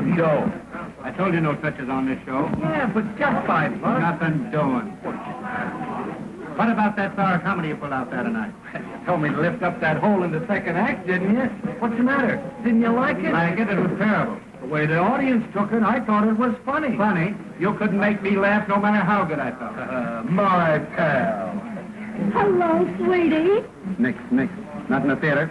some dough. I told you no touches on this show. Yeah, but just $5. Nothing doing. What about that sour comedy you pulled out there tonight? You told me to lift up that hole in the second act, didn't you? What's the matter? Didn't you like it? Like it? It was terrible. The way the audience took it, I thought it was funny. Funny? You couldn't make me laugh no matter how good I felt. My pal. Hello, sweetie. Nix. Not in the theater.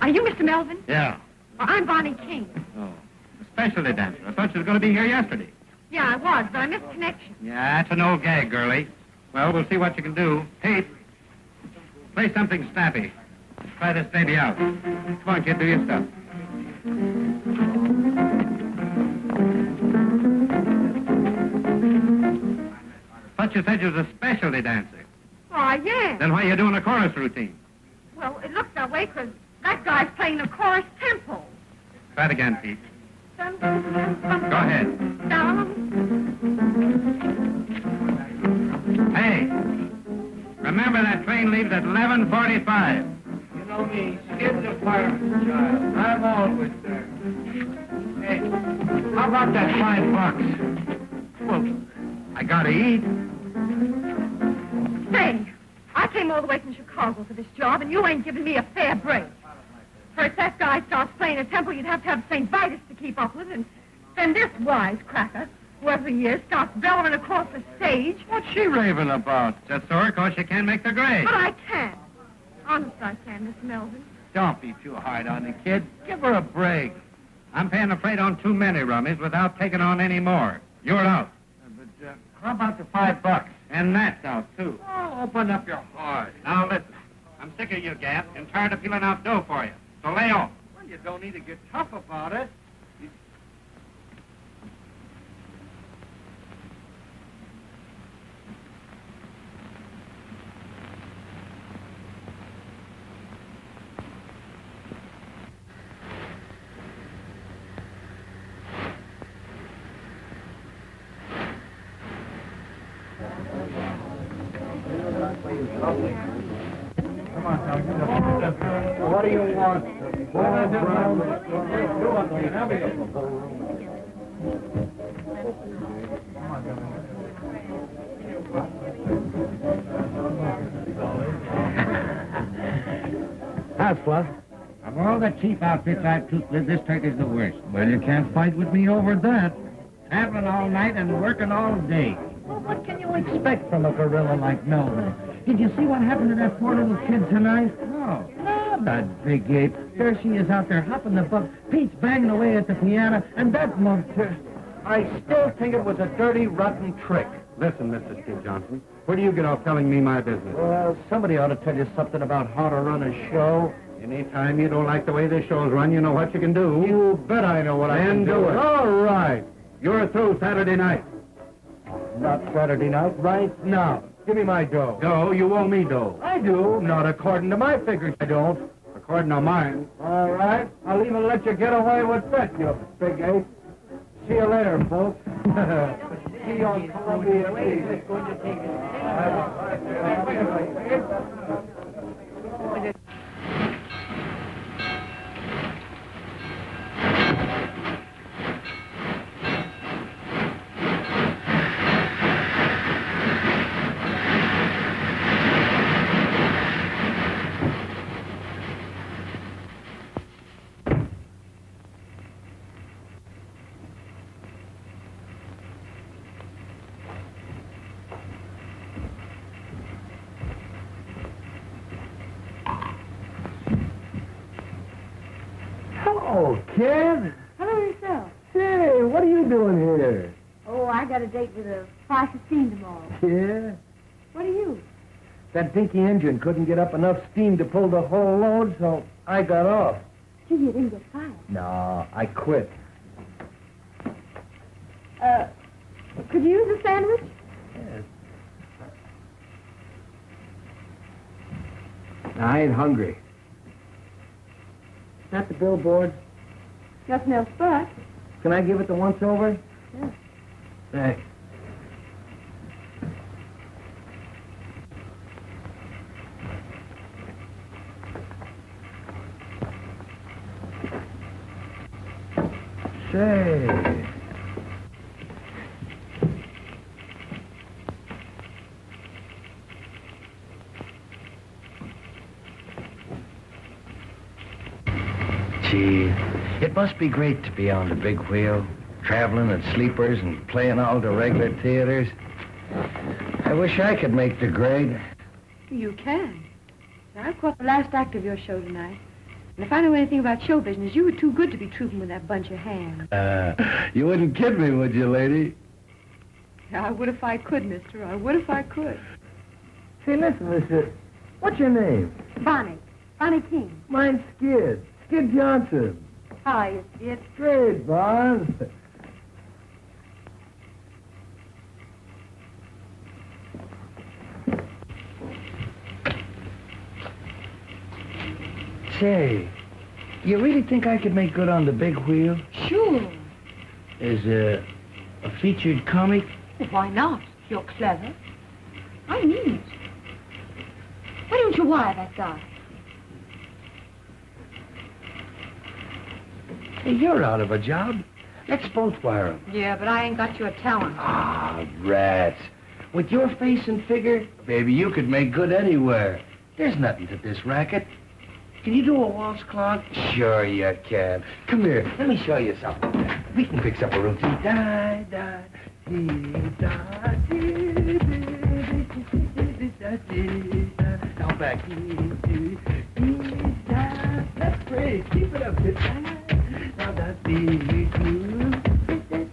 Are you Mr. Melvin? Yeah. Well, I'm Bonnie King. Oh. A specialty dancer. I thought you were going to be here yesterday. Yeah, I was, but I missed connection. Yeah, that's an old gag, girlie. Well, we'll see what you can do. Pete, play something snappy. Try this baby out. Come on, kid, do your stuff. Thought you said you was a specialty dancer. Oh, yeah. Then why are you doing a chorus routine? Well, it looks that way because that guy's playing the chorus tempo. Try it again, Pete. Go Go ahead. Down. Hey, remember that train leaves at 11:45. You know me, skid's a fireman's child. I'm always there. Hey, how about that $5? Well, I gotta eat. Say, I came all the way from Chicago for this job, and you ain't giving me a fair break. First, that guy starts playing a tempo you'd have to have St. Vitus to keep up with, and then this wisecracker, whoever he is, starts bellowing across the stage. What's she raving about? Just sore because she can't make the grade. But I can. Honest, I can, Mr. Melvin. Don't be too hard on the kid. Give her a break. I'm paying the freight on too many rummies without taking on any more. You're out. But how about the $5? And that's out, too. Oh, open up your heart. Now, listen. I'm sick of you, Gap, and tired of peeling out dough for you. So lay off. Well, you don't need to get tough about it. Come on, now. What do you want? How's Fluff? Of all the cheap outfits I've tooked with, this turkey's the worst. Well, you can't fight with me over that. Traveling all night and working all day. Well, what can you expect from a gorilla like Melvin? Did you see what happened to that poor little kid tonight? No. Oh, that big ape. There she is out there hopping the buck. Pete's banging away at the piano, and that monster. I still think it was a dirty, rotten trick. Listen, Mr. Steve Johnson, where do you get off telling me my business? Well, somebody ought to tell you something about how to run a show. Anytime you don't like the way this show's run, you know what you can do. You bet I know what I can do. All right. You're through Saturday night. Not Saturday night, right now. Give me my dough. Dough? You owe me dough. I do. Not according to my figures, I don't. According to mine. All right. I'll even let you get away with that, you big ape. See you later, folks. See you on Columbia Eve. Hello, kid. Hello yourself. Hey, what are you doing here? Oh, I got a date with a 5:15 tomorrow. Yeah? What are you? That dinky engine couldn't get up enough steam to pull the whole load, so I got off. Gee, you didn't get fired. No, I quit. Could you use a sandwich? Yes. I ain't hungry. Is that the billboard? Nothing else but. Can I give it the once-over? Yeah. Thanks. Say. Gee, it must be great to be on the big wheel, traveling at sleepers and playing all the regular theaters. I wish I could make the grade. You can. I've caught the last act of your show tonight. And if I know anything about show business, you were too good to be trooping with that bunch of hands. You wouldn't kid me, would you, lady? I would if I could, mister. I would if I could. Say, listen, mister. What's your name? Bonnie. Bonnie King. Mine's Skid. Skid Johnson. Hi, you see it. Great, boss. Say, you really think I could make good on the big wheel? Sure. As a featured comic? Well, why not? You're clever. I mean it. Why don't you wire that guy? Hey, you're out of a job. Let's both wire him. Yeah, but I ain't got your talent. Ah, rats. With your face and figure, baby, you could make good anywhere. There's nothing to this racket. Can you do a waltz clock? Sure you can. Come here, let me show you something. We can fix up a routine. Da, da, dee, da, dee, dee, da, dee, da. Now back. Dee, dee, dee, da. That's great. Keep it up. Now da, dee, dee,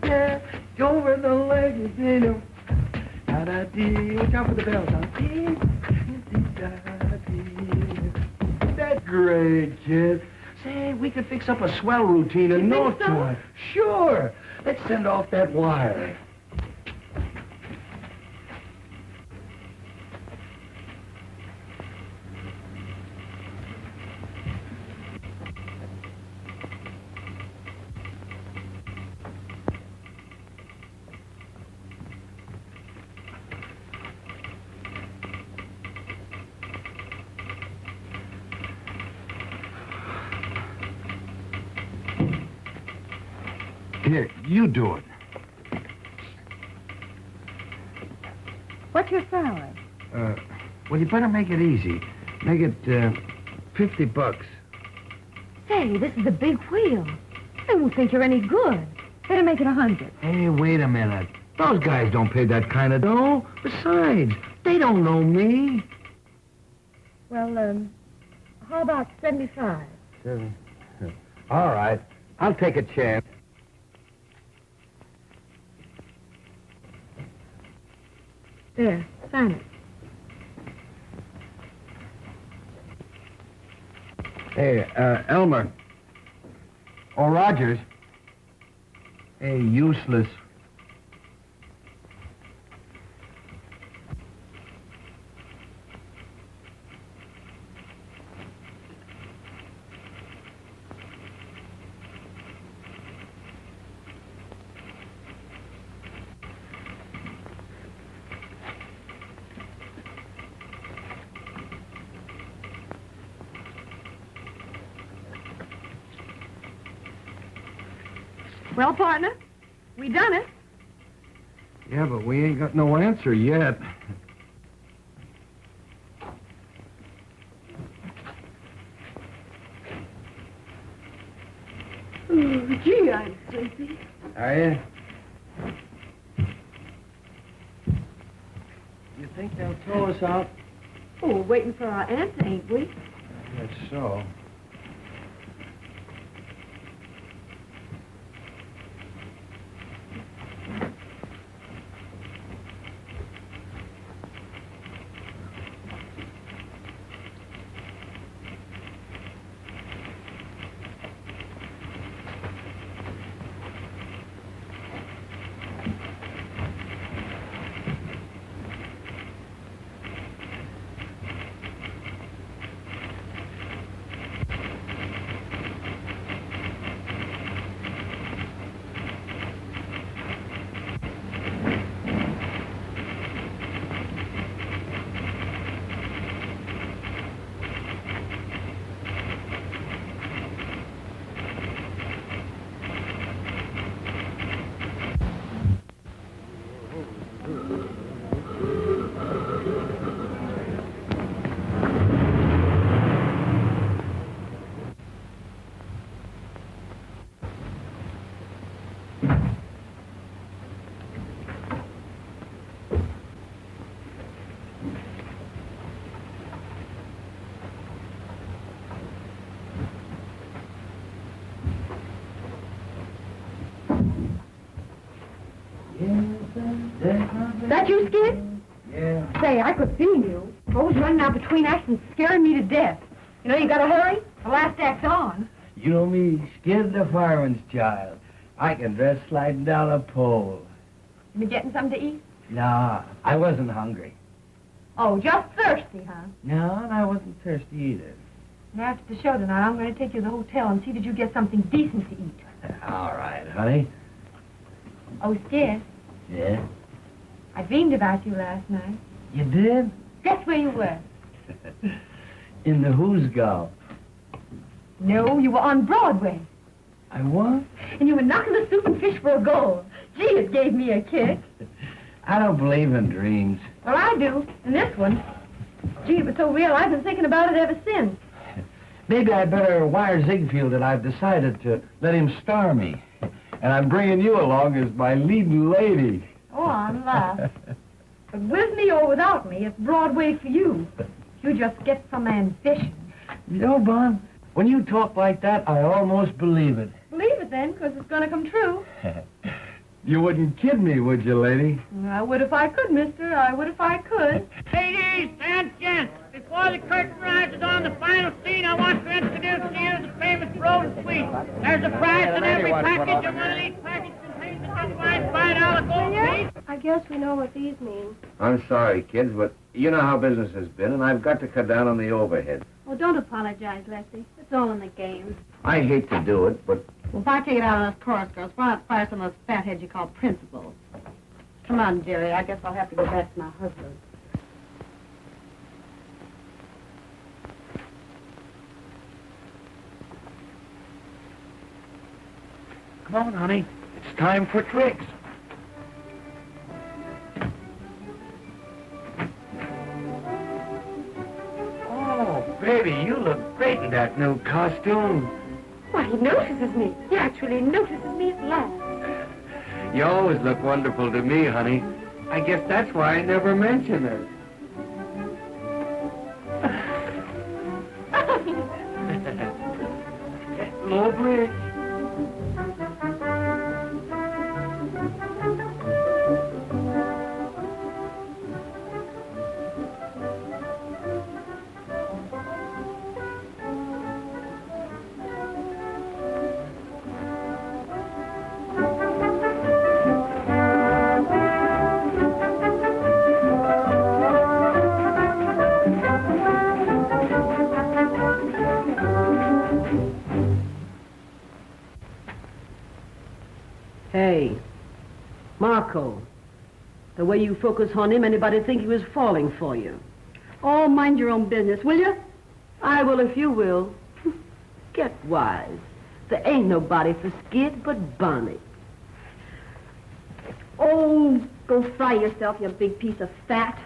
da. Go over the legs, you know. Da, da, dee. Watch out for the bells. Da, dee, dee, da, dee. That's great, kid. Say, we could fix up a swell routine in no time. Sure. Let's send off that wire. Here, you do it. What's your salary? Well, you better make it easy. Make it, $50. Say, this is a big wheel. I won't think you're any good. Better make it 100. Hey, wait a minute. Those guys don't pay that kind of dough. Besides, they don't know me. Well, how about 75? All right. I'll take a chance. There, sign it. Hey, Elmer. Or Rogers. Hey, useless. Well, partner, we done it. Yeah, but we ain't got no answer yet. Oh, gee, I'm sleepy. Are you? You think they'll throw us out? Oh, we're waiting for our answer, ain't we? That's so. That you, Skid? Yeah. Say, I could see you. Always running out between acts and scaring me to death. You know, you gotta hurry. The last act's on. You know me, Skid the fireman's child. I can dress sliding down a pole. You been getting something to eat? Nah, I wasn't hungry. Oh, just thirsty, huh? No, and I wasn't thirsty either. And after the show tonight, I'm going to take you to the hotel and see that you get something decent to eat. All right, honey. Oh, Skid, Yeah? I dreamed about you last night. You did? Guess where you were? In the Who's Golf. No, you were on Broadway. I what? And you were knocking the soup and fish for a goal. Gee, it gave me a kick. I don't believe in dreams. Well, I do. And this one. Gee, it was so real, I've been thinking about it ever since. Maybe I better wire Ziegfeld that I've decided to let him star me. And I'm bringing you along as my leading lady. Oh, I'm laughed. But with me or without me, it's Broadway for you. You just get some ambition. You know, Bon, when you talk like that, I almost believe it. Believe it then, because it's going to come true. You wouldn't kid me, would you, lady? I would if I could, mister. I would if I could. Ladies and gents, before the curtain rises on the final scene, I want to introduce to you the famous Road Suite. There's a prize in every package, and one of these packages contains a genuine $5 gold piece. I guess we know what these mean. I'm sorry, kids, but you know how business has been, and I've got to cut down on the overhead. Well, don't apologize, Lefty. It's all in the game. I hate to do it, but Well, if I take it out of those chorus girls, why not fire some of those fatheads you call principals? Come on, Jerry. I guess I'll have to go back to my husband. Come on, honey. It's time for tricks. Oh, baby, you look great in that new costume. Why, he notices me. He actually notices me at last. You always look wonderful to me, honey. I guess that's why I never mention it. Low bridge. Hey, Marco, the way you focus on him, anybody think he was falling for you? Oh, mind your own business, will you? I will if you will. Get wise. There ain't nobody for Skid but Bonnie. Oh, go fry yourself, you big piece of fat.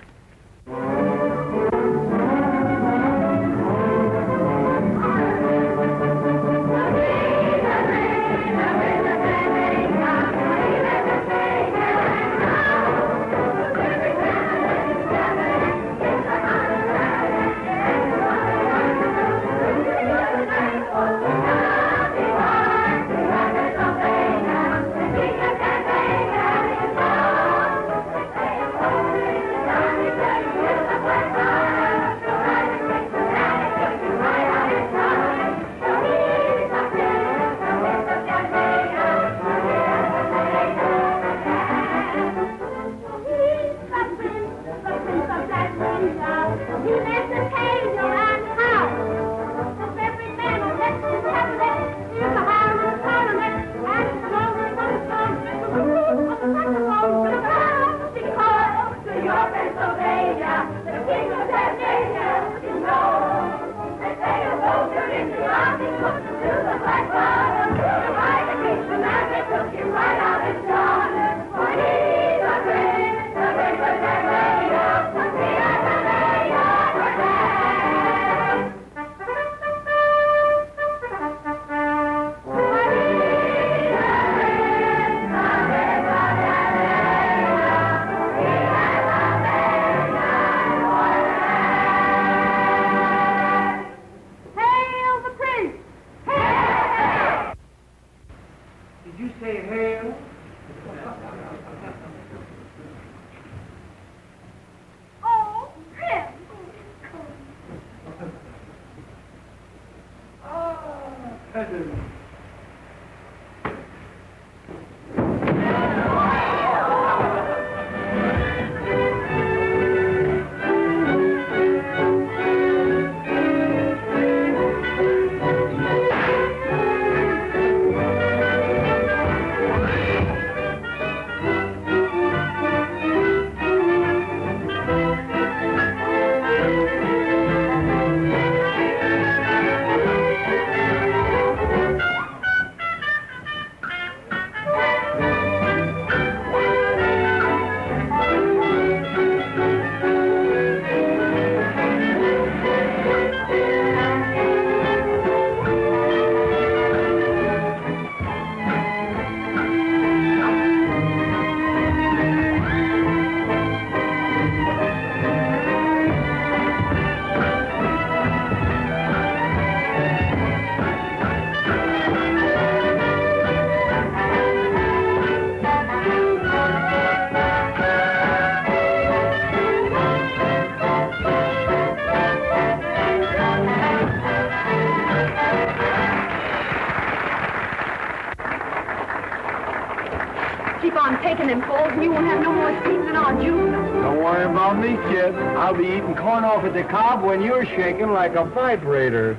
Keep on taking them calls, and you won't have no more sleep than our Jew. Don't worry about me, kid. I'll be eating corn off at the cob when you're shaking like a vibrator.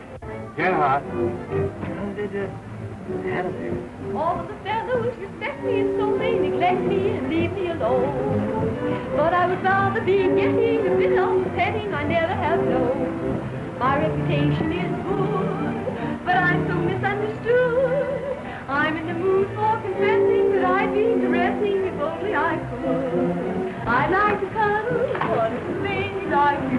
Get hot. All of the fellows respect me, and so they neglect me and leave me alone. But I would rather be getting a bit of petting I never have known. My reputation is good, but I'm so misunderstood. I'm in the mood for confessing that I'd be caressing if only I could. I'd like to cuddle one of the ladies like you.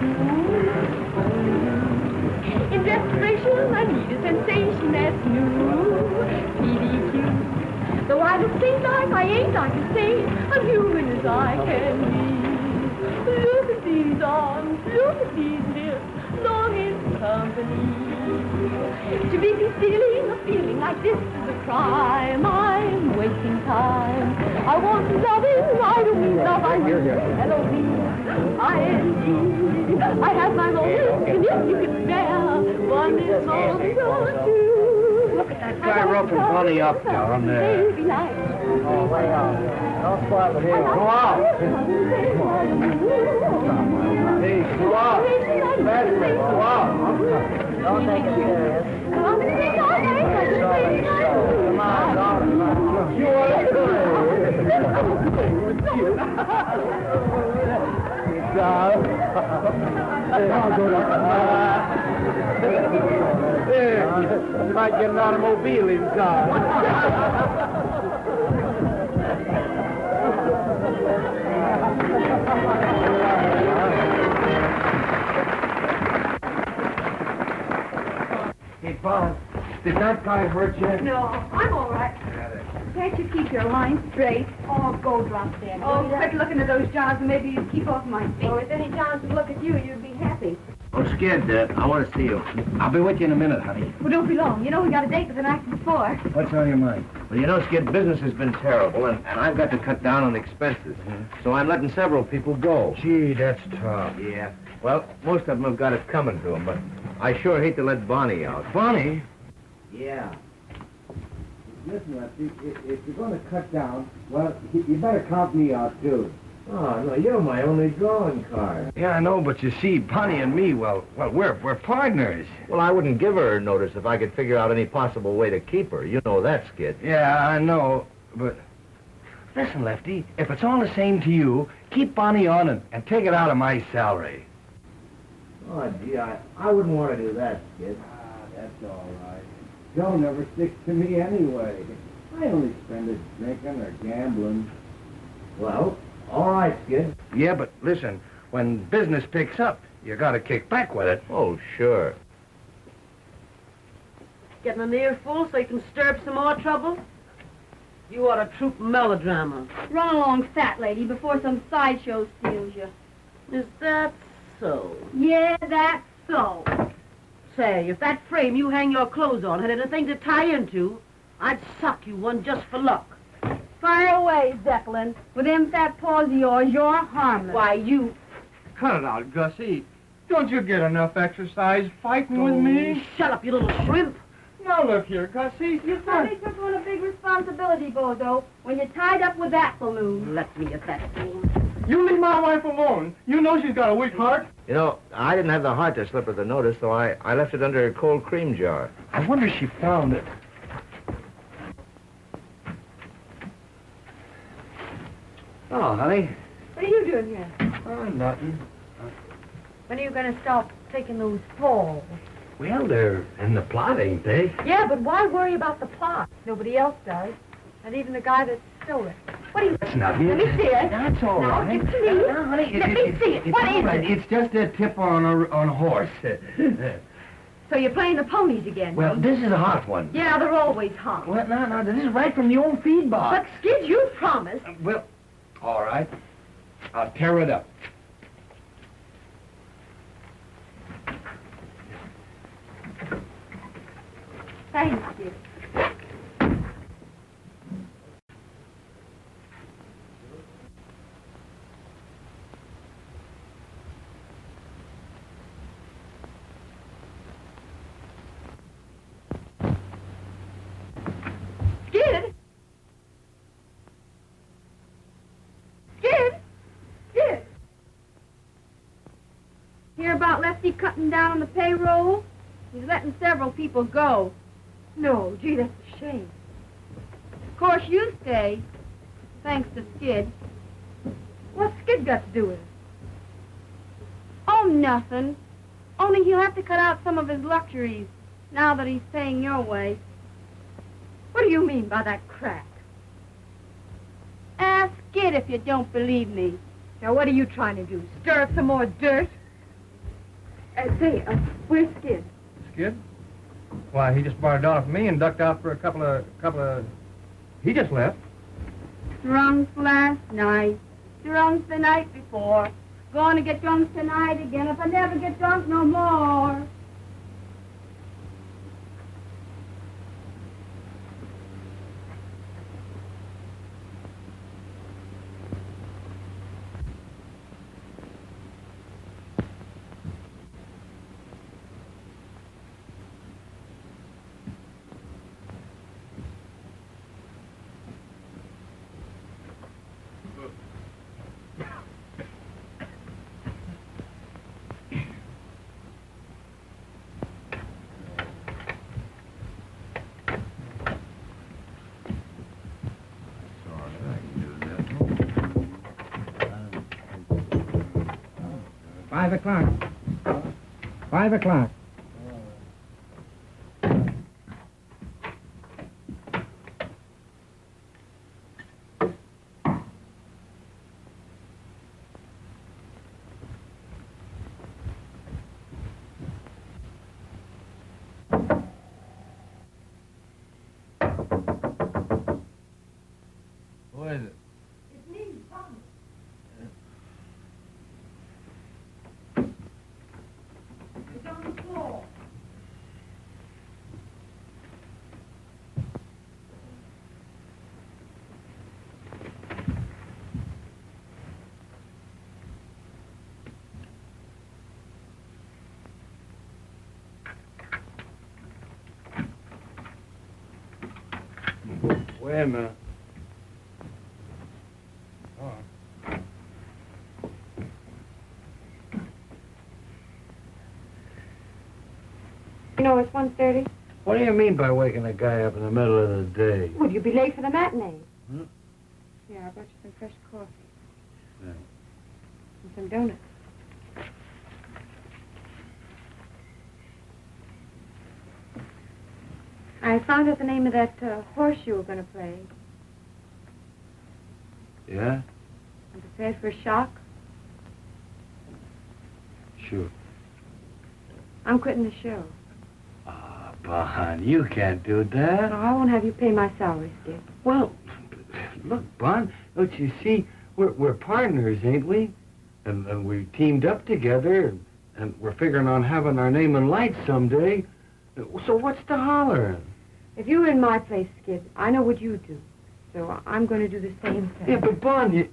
In desperation, I need a sensation that's new. PDQ. Though I look things like I ain't, I can say I'm human as I can be. Look at these arms, look at these lips, longing for company. To be concealing a feeling like this is a crime. I'm wasting time. I want loving, I don't need love, I need L-O-V-I-N-G. I have my moments, and if you can spare one is more than two. Look at that guy roughing Bunny up down there. Oh, way out. Don't spoil the hill. Go out. Hey, go out. Faster, go out. Don't take it serious. Come on, darling. You want you might get an automobile inside. Hey, Bob, did that guy hurt you? No, I'm all right. Can't you keep your line straight? Oh, go drop dead. Oh, quit looking at those jars and maybe you'd keep off my feet. Oh, if any chance to look at you, you'd be happy. Oh, Skid, I want to see you. I'll be with you in a minute, honey. Well, don't be long. You know we got a date with an actor before. What's on your mind? Well, you know, Skid, business has been terrible, and I've got to cut down on expenses. So I'm letting several people go. Gee, that's tough. Yeah. Well, most of them have got it coming to them, but I sure hate to let Bonnie out. Bonnie? Yeah. Listen, Lefty, if you're going to cut down, well, you better count me out, too. Oh, no, you're my only drawing card. Yeah, I know, but you see, Bonnie and me, well, we're partners. Well, I wouldn't give her notice if I could figure out any possible way to keep her. You know that, Skid. Yeah, I know, but... Listen, Lefty, if it's all the same to you, keep Bonnie on and take it out of my salary. Oh, gee, I wouldn't want to do that, Skid. That's all right. Joe never sticks to me anyway. I only spend it drinking or gambling. Well, all right, Skid. Yeah, but listen, when business picks up, you gotta kick back with it. Oh, sure. Getting an earful so you can stir up some more trouble? You ought to troop melodrama. Run along, fat lady, before some sideshow steals you. Is that so? Yeah, that's so. Say, if that frame you hang your clothes on had anything to tie into, I'd sock you one just for luck. Fire away, Zeppelin. With them fat paws of yours, you're harmless. Why, you... Cut it out, Gussie. Don't you get enough exercise fighting with me? Shut up, you little shrimp. Now look here, Gussie, you Somebody took on a big responsibility, Bozo, when you're tied up with that balloon. Let me at that fool. You leave my wife alone. You know she's got a weak heart. You know, I didn't have the heart to slip her the notice, so I left it under a cold cream jar. I wonder if she found it. Oh, honey. What are you doing here? Oh, nothing. When are you going to stop taking those falls? Well, they're in the plot, ain't they? Yeah, but why worry about the plot? Nobody else does. Not even the guy that stole it. What are you... That's nothing. Let me see it. That's all No, right. give it to me. No, honey, Let me see it. It's What all is right. it? It's just a tip on a horse. So you're playing the ponies again? Well, this is a hot one. Yeah, they're always hot. Well, no, this is right from the old feed box. But, Skid, you promised. Well, all right. I'll tear it up. Thanks, Skid. Skid? Skid? Skid? Hear about Lefty cutting down on the payroll? He's letting several people go. No, gee, that's a shame. Of course, you stay, thanks to Skid. What's Skid got to do with it? Oh, nothing. Only he'll have to cut out some of his luxuries, now that he's paying your way. What do you mean by that crack? Ask Skid if you don't believe me. Now, what are you trying to do? Stir up some more dirt? Where's Skid? Skid? Why, he just borrowed off me and ducked out for a couple of... He just left. Drunk last night, drunk the night before. Gonna get drunk tonight again if I never get drunk no more. $5. 5 o'clock. Who is it? It's me, Tom. It's on the floor. Wait a minute. You know, it's 1:30. What do you mean by waking a guy up in the middle of the day? Would you be late for the matinee? Hmm? Yeah, I brought you some fresh coffee. Yeah. And some donuts. I found out the name of that horse you were going to play. Yeah? I'm prepared for a shock. Sure. I'm quitting the show. Ah, Bon, you can't do that. No, I won't have you pay my salary, Skip. Well, look, Bon, don't you see, we're partners, ain't we? And we teamed up together, and we're figuring on having our name in lights someday. So what's the hollering? If you were in my place, Skip, I know what you'd do. So I'm going to do the same thing. Yeah, but Bon, you...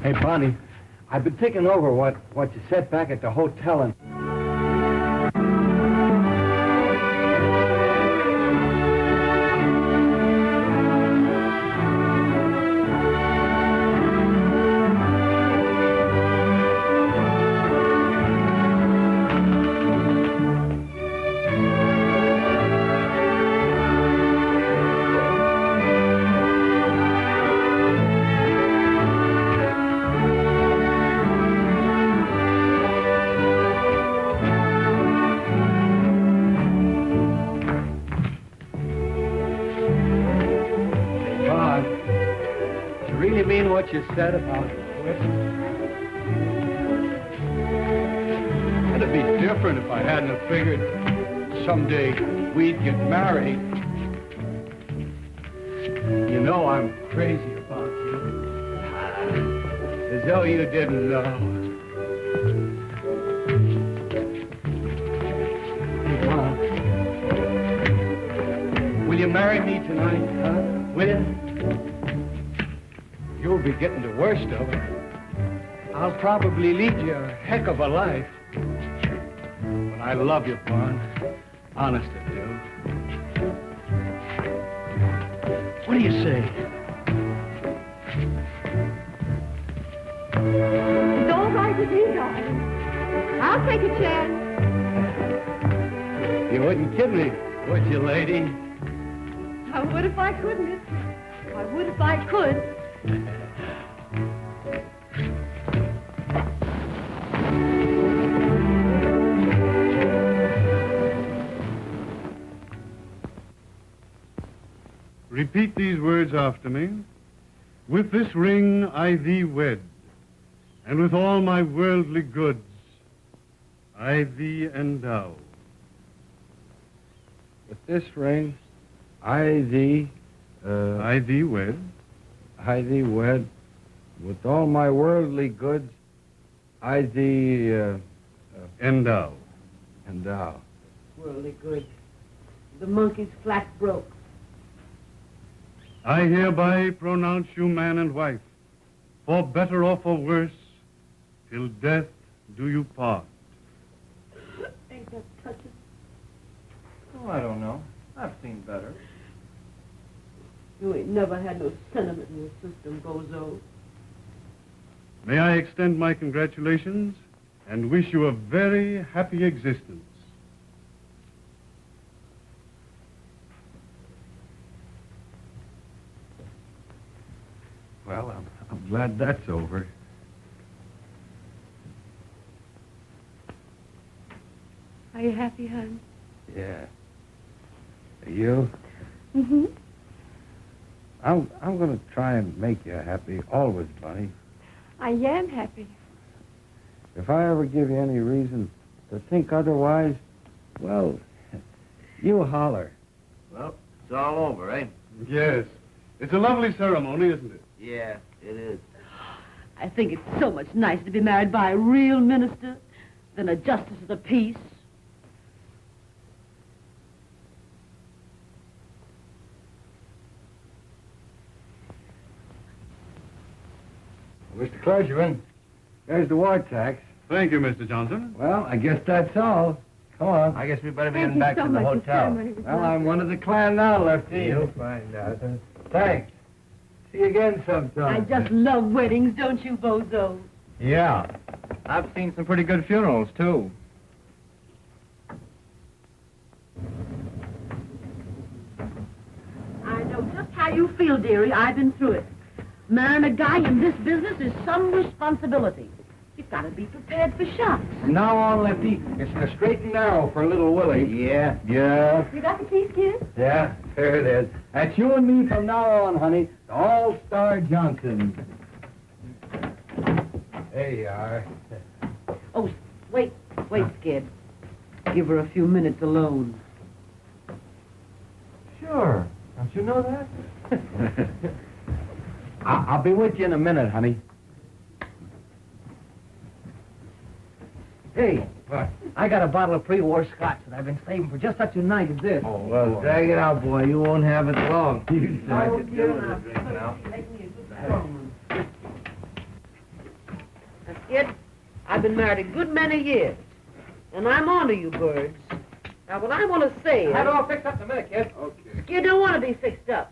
Hey, Bonnie, I've been thinking over what you said back at the hotel and... What you said about quitting. It'd be different if I hadn't have figured someday we'd get married. You know I'm crazy about you. As though you didn't know. Hey, Mom. Will you marry me tonight, huh? Will you? You'll be getting the worst of it. I'll probably lead you a heck of a life. But I love you, Vaughn. Honest I do. What do you say? It's all right with me, darling. I'll take a chance. You wouldn't kid me, would you, lady? I would if I could, mister. I would if I could. Repeat these words after me. With this ring I thee wed, and with all my worldly goods I thee endow. With this ring, I thee wed. I thee wed. With all my worldly goods, I thee Endow. endow. Worldly good. The monkey's flat broke. I hereby pronounce you man and wife, for better or for worse, till death do you part. Ain't that touching? Oh, I don't know. I've seen better. You ain't never had no sentiment in your system, bozo. May I extend my congratulations and wish you a very happy existence. Well, I'm glad that's over. Are you happy, hon? Yeah. You? Mm-hmm. I'm going to try and make you happy always, Bunny. I am happy. If I ever give you any reason to think otherwise, well, you holler. Well, it's all over, eh? Yes. It's a lovely ceremony, isn't it? Yeah, it is. I think it's so much nicer to be married by a real minister than a justice of the peace. Mr. Clergyman, there's the war tax. Thank you, Mr. Johnson. Well, I guess that's all. Come on. I guess we better be Thank getting you back so to the much. The hotel. ceremony was Well, lovely. I'm one of the clan now, Lefty. You'll find out. Thanks. See you again sometime. I just love weddings, don't you, bozo? Yeah. I've seen some pretty good funerals, too. I know just how you feel, dearie. I've been through it. Marrying a guy in this business is some responsibility. You've got to be prepared for shocks. From now on, Lefty, it's the straight and narrow for little Willie. Yeah. Yeah. You got the keys, kid? Yeah, there it is. That's you and me from now on, honey. The All-Star Johnson. There you are. Oh, wait, kid. Give her a few minutes alone. Sure. Don't you know that? I'll be with you in a minute, honey. Hey, I got a bottle of pre-war scotch that I've been saving for just such a night as this. Oh, well, drag it out, boy. You won't have it long. Oh, dear, now. Make me a good strong one. kid. I've been married a good many years. And I'm on to you birds. Now, what I want to say is... Have it all fixed up in a minute, kid. Okay. Kid don't want to be fixed up.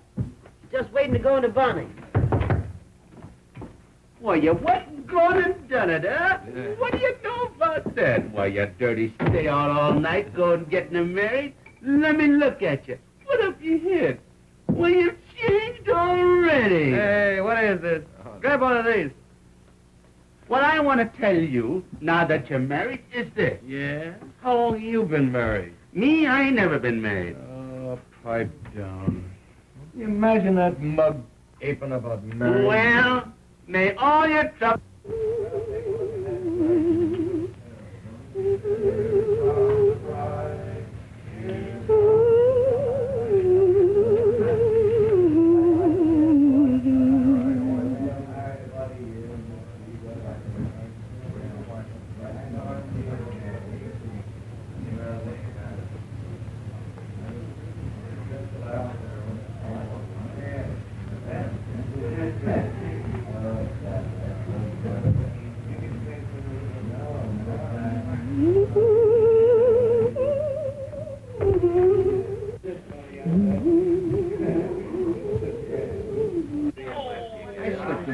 Just waiting to go into Bonnie. Why, you went and gone and done it, huh? Yeah. What do you know about that? Why, you dirty stay out all night going and getting them married? Let me look at you. What have you hit? Well, you've changed already. Hey, what is this? Grab one of these. What I want to tell you, now that you're married, is this. Yeah? How long have you been married? Me, I ain't never been married. Oh, pipe down. You imagine that mug aping about marriage. Well, may all your trouble...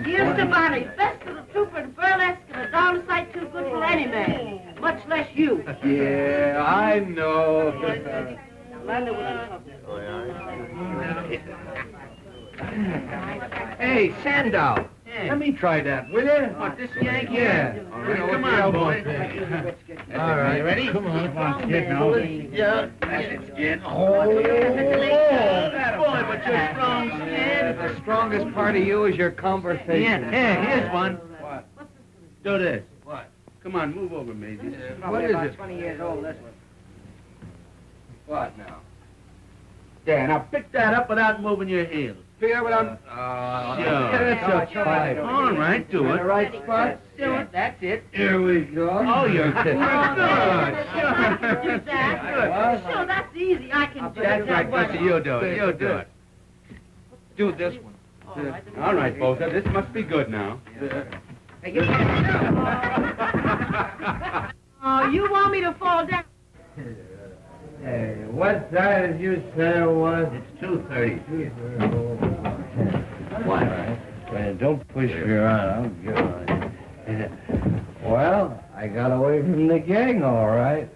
Here's to Bonnie, best of the trooper and burlesque and a darn sight too good for any man, much less you. Yeah, I know. Landa was Hey, Sandow, let me try that, will you? What, this yank? Yeah. All right, come on, boy. All right. You ready? Come on, kid, now. Yeah. That's it. Oh, boy, but you're strong, Stan. The strongest part of you is your conversation. Yeah, here's one. What? Do this. What? Come on, move over, Maisie. What is it? 20 years old, this one. What now? There, now pick that up without moving your heels. Figure without... Sure. That's a five. All right, do it. In the right spot? Do it. That's it. Here we go. Oh, you're good. Sure, I can do that. Sure, that's easy. I can do That's right, Buster. You do it. You do it. Do this one. All right, Bosa. This must be good now. Oh, you want me to fall down? Hey, what size did you say it was? It's 2:30. What? Man, don't push me around. I'll get on you. Well, I got away from the gang, all right.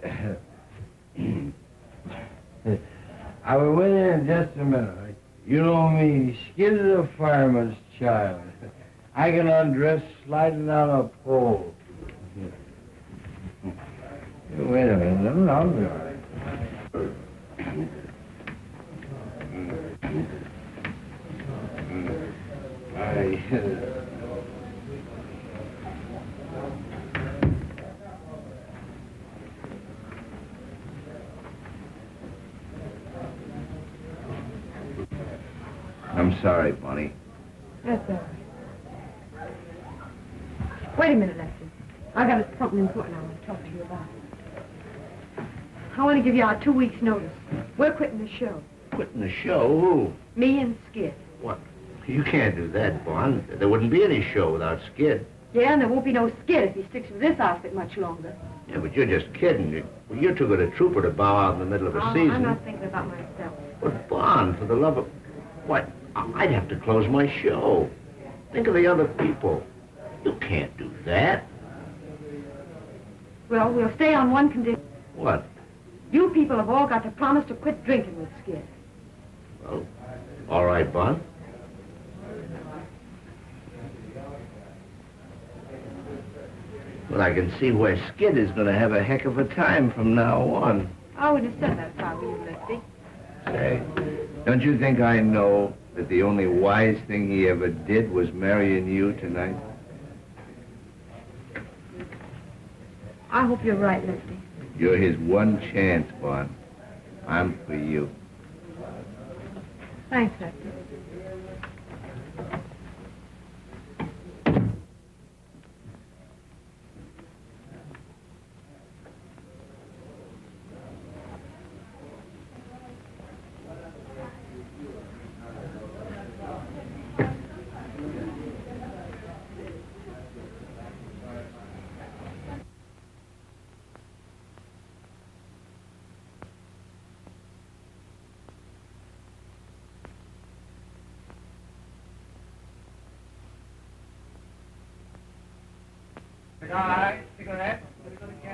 I'll be with you in just a minute. You know me, Skid is a fireman's child. I can undress sliding down a pole. Wait a minute, I'll be all right. I'm sorry, Bonnie. That's all right. Wait a minute, Lefty. I got something important I want to talk to you about. I want to give you our 2 weeks' notice. We're quitting the show. Quitting the show? Who? Me and Skid. What? You can't do that, Bon. There wouldn't be any show without Skid. Yeah, and there won't be no Skid if he sticks with this outfit much longer. Yeah, but you're just kidding. You're too good a trooper to bow out in the middle of a season. I'm not thinking about myself. But, Bon, for the love of... What? I'd have to close my show. Think of the other people. You can't do that. Well, we'll stay on one condition. What? You people have all got to promise to quit drinking with Skid. Well, all right, Bon. Well, I can see where Skid is going to have a heck of a time from now on. I would have said that if I were you, Lefty. Say, don't you think I know that the only wise thing he ever did was marrying you tonight? I hope you're right, Lefty. You're his one chance, Bon. I'm for you. Thanks, Lefty.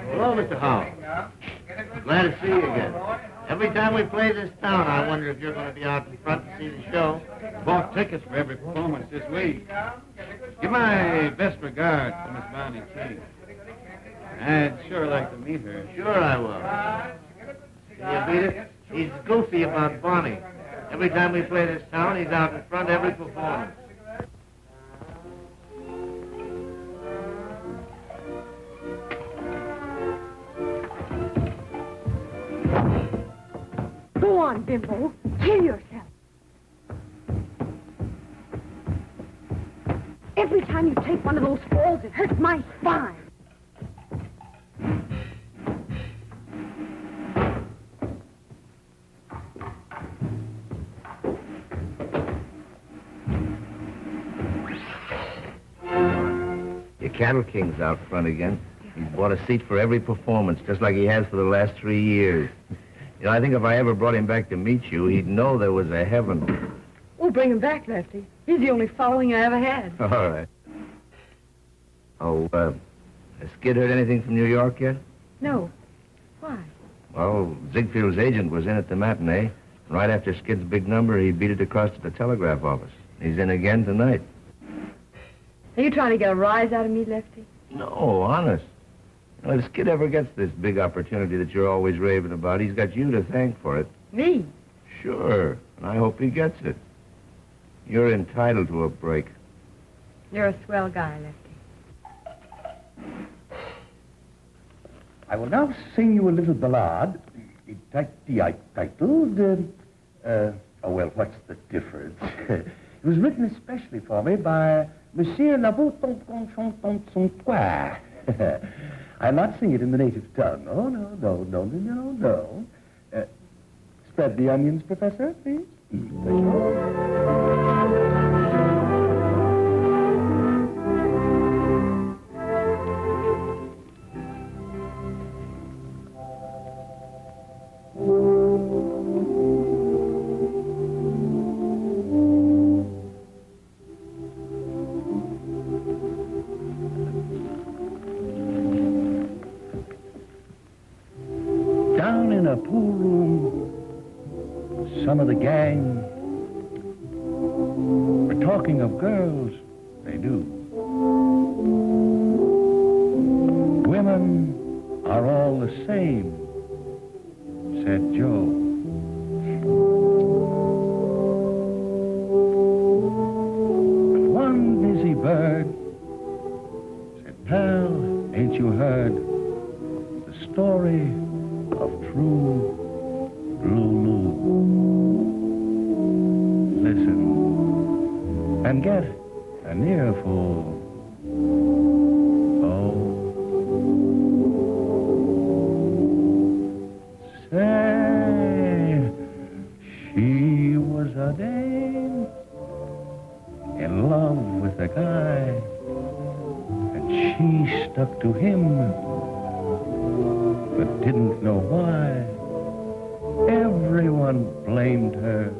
Hello, Mr. Howell. Glad to see you again. Every time we play this town, I wonder if you're going to be out in front to see the show. Bought tickets for every performance this week. Give my best regards to Miss Bonnie King. I'd sure like to meet her. Sure I will. Can you beat it? He's goofy about Bonnie. Every time we play this town, he's out in front every performance. Go on, Bimbo. Kill yourself. Every time you take one of those falls, it hurts my spine. Your cattle king's out front again. He's bought a seat for every performance, just like he has for the last 3 years. You know, I think if I ever brought him back to meet you, he'd know there was a heaven. We'll bring him back, Lefty. He's the only following I ever had. All right. Oh, has Skid heard anything from New York yet? No. Why? Well, Ziegfield's agent was in at the matinee. Right after Skid's big number, he beat it across to the telegraph office. He's in again tonight. Are you trying to get a rise out of me, Lefty? No, honest. You know, if Skid ever gets this big opportunity that you're always raving about, he's got you to thank for it. Me? Sure, and I hope he gets it. You're entitled to a break. You're a swell guy, Lefty. I will now sing you a little ballad, titled, oh, well, what's the difference? It was written especially for me by Monsieur Lavoie. I'll not sing it in the native tongue. Oh, no. Spread the onions, Professor, please. Down in a pool room, some of the gang were talking of girls they knew. Women are all the same, said Joe. But one busy bird said, pal, ain't you heard the story of true Lulu? Listen and get an earful. Oh, say, she was a dame in love with a guy, and she stuck to him, but didn't know why. Everyone blamed her,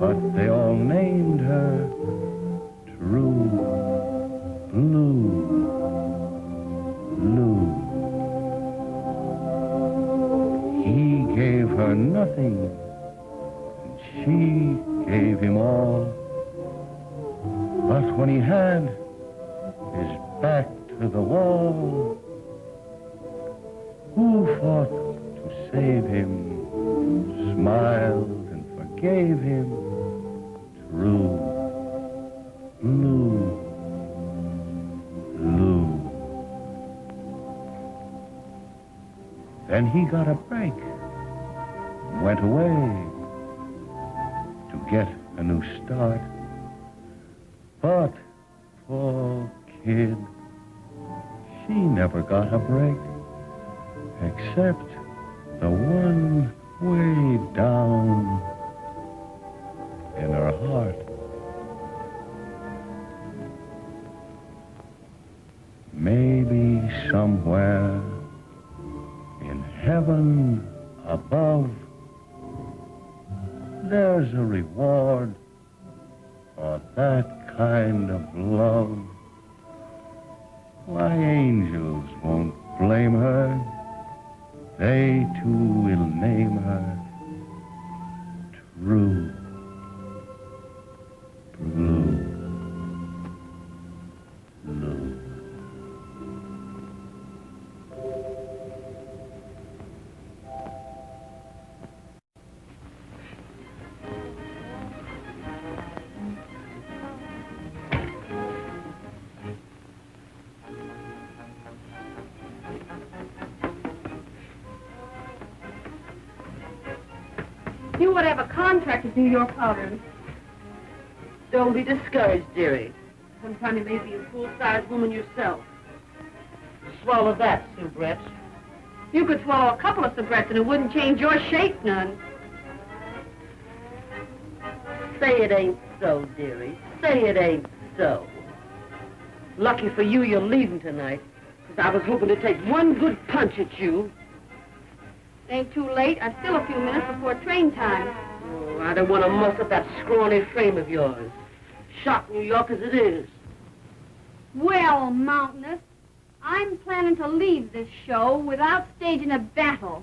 but they all named her True Blue Lou. He gave her nothing, and she gave him all. But when he had his back to the wall, who fought to save him, smiled and forgave him? True Blue Lou. Then he got a break, went away to get a new start. But poor kid, she never got a break, except the one way down in her heart. Maybe somewhere in heaven above, there's a reward for that kind of love. Why, angels won't blame her. They too will name her True Blue. You would have a contract with New York Powder. Don't be discouraged, dearie. Sometime you may be a full-sized woman yourself. Swallow that, soubrette. You could swallow a couple of cigarettes and it wouldn't change your shape none. Say it ain't so, dearie. Say it ain't so. Lucky for you, you're leaving tonight. Because I was hoping to take one good punch at you. Ain't too late. I've still a few minutes before train time. Oh, I don't want to muss up that scrawny frame of yours. Shot New York as it is. Well, Mountainous, I'm planning to leave this show without staging a battle.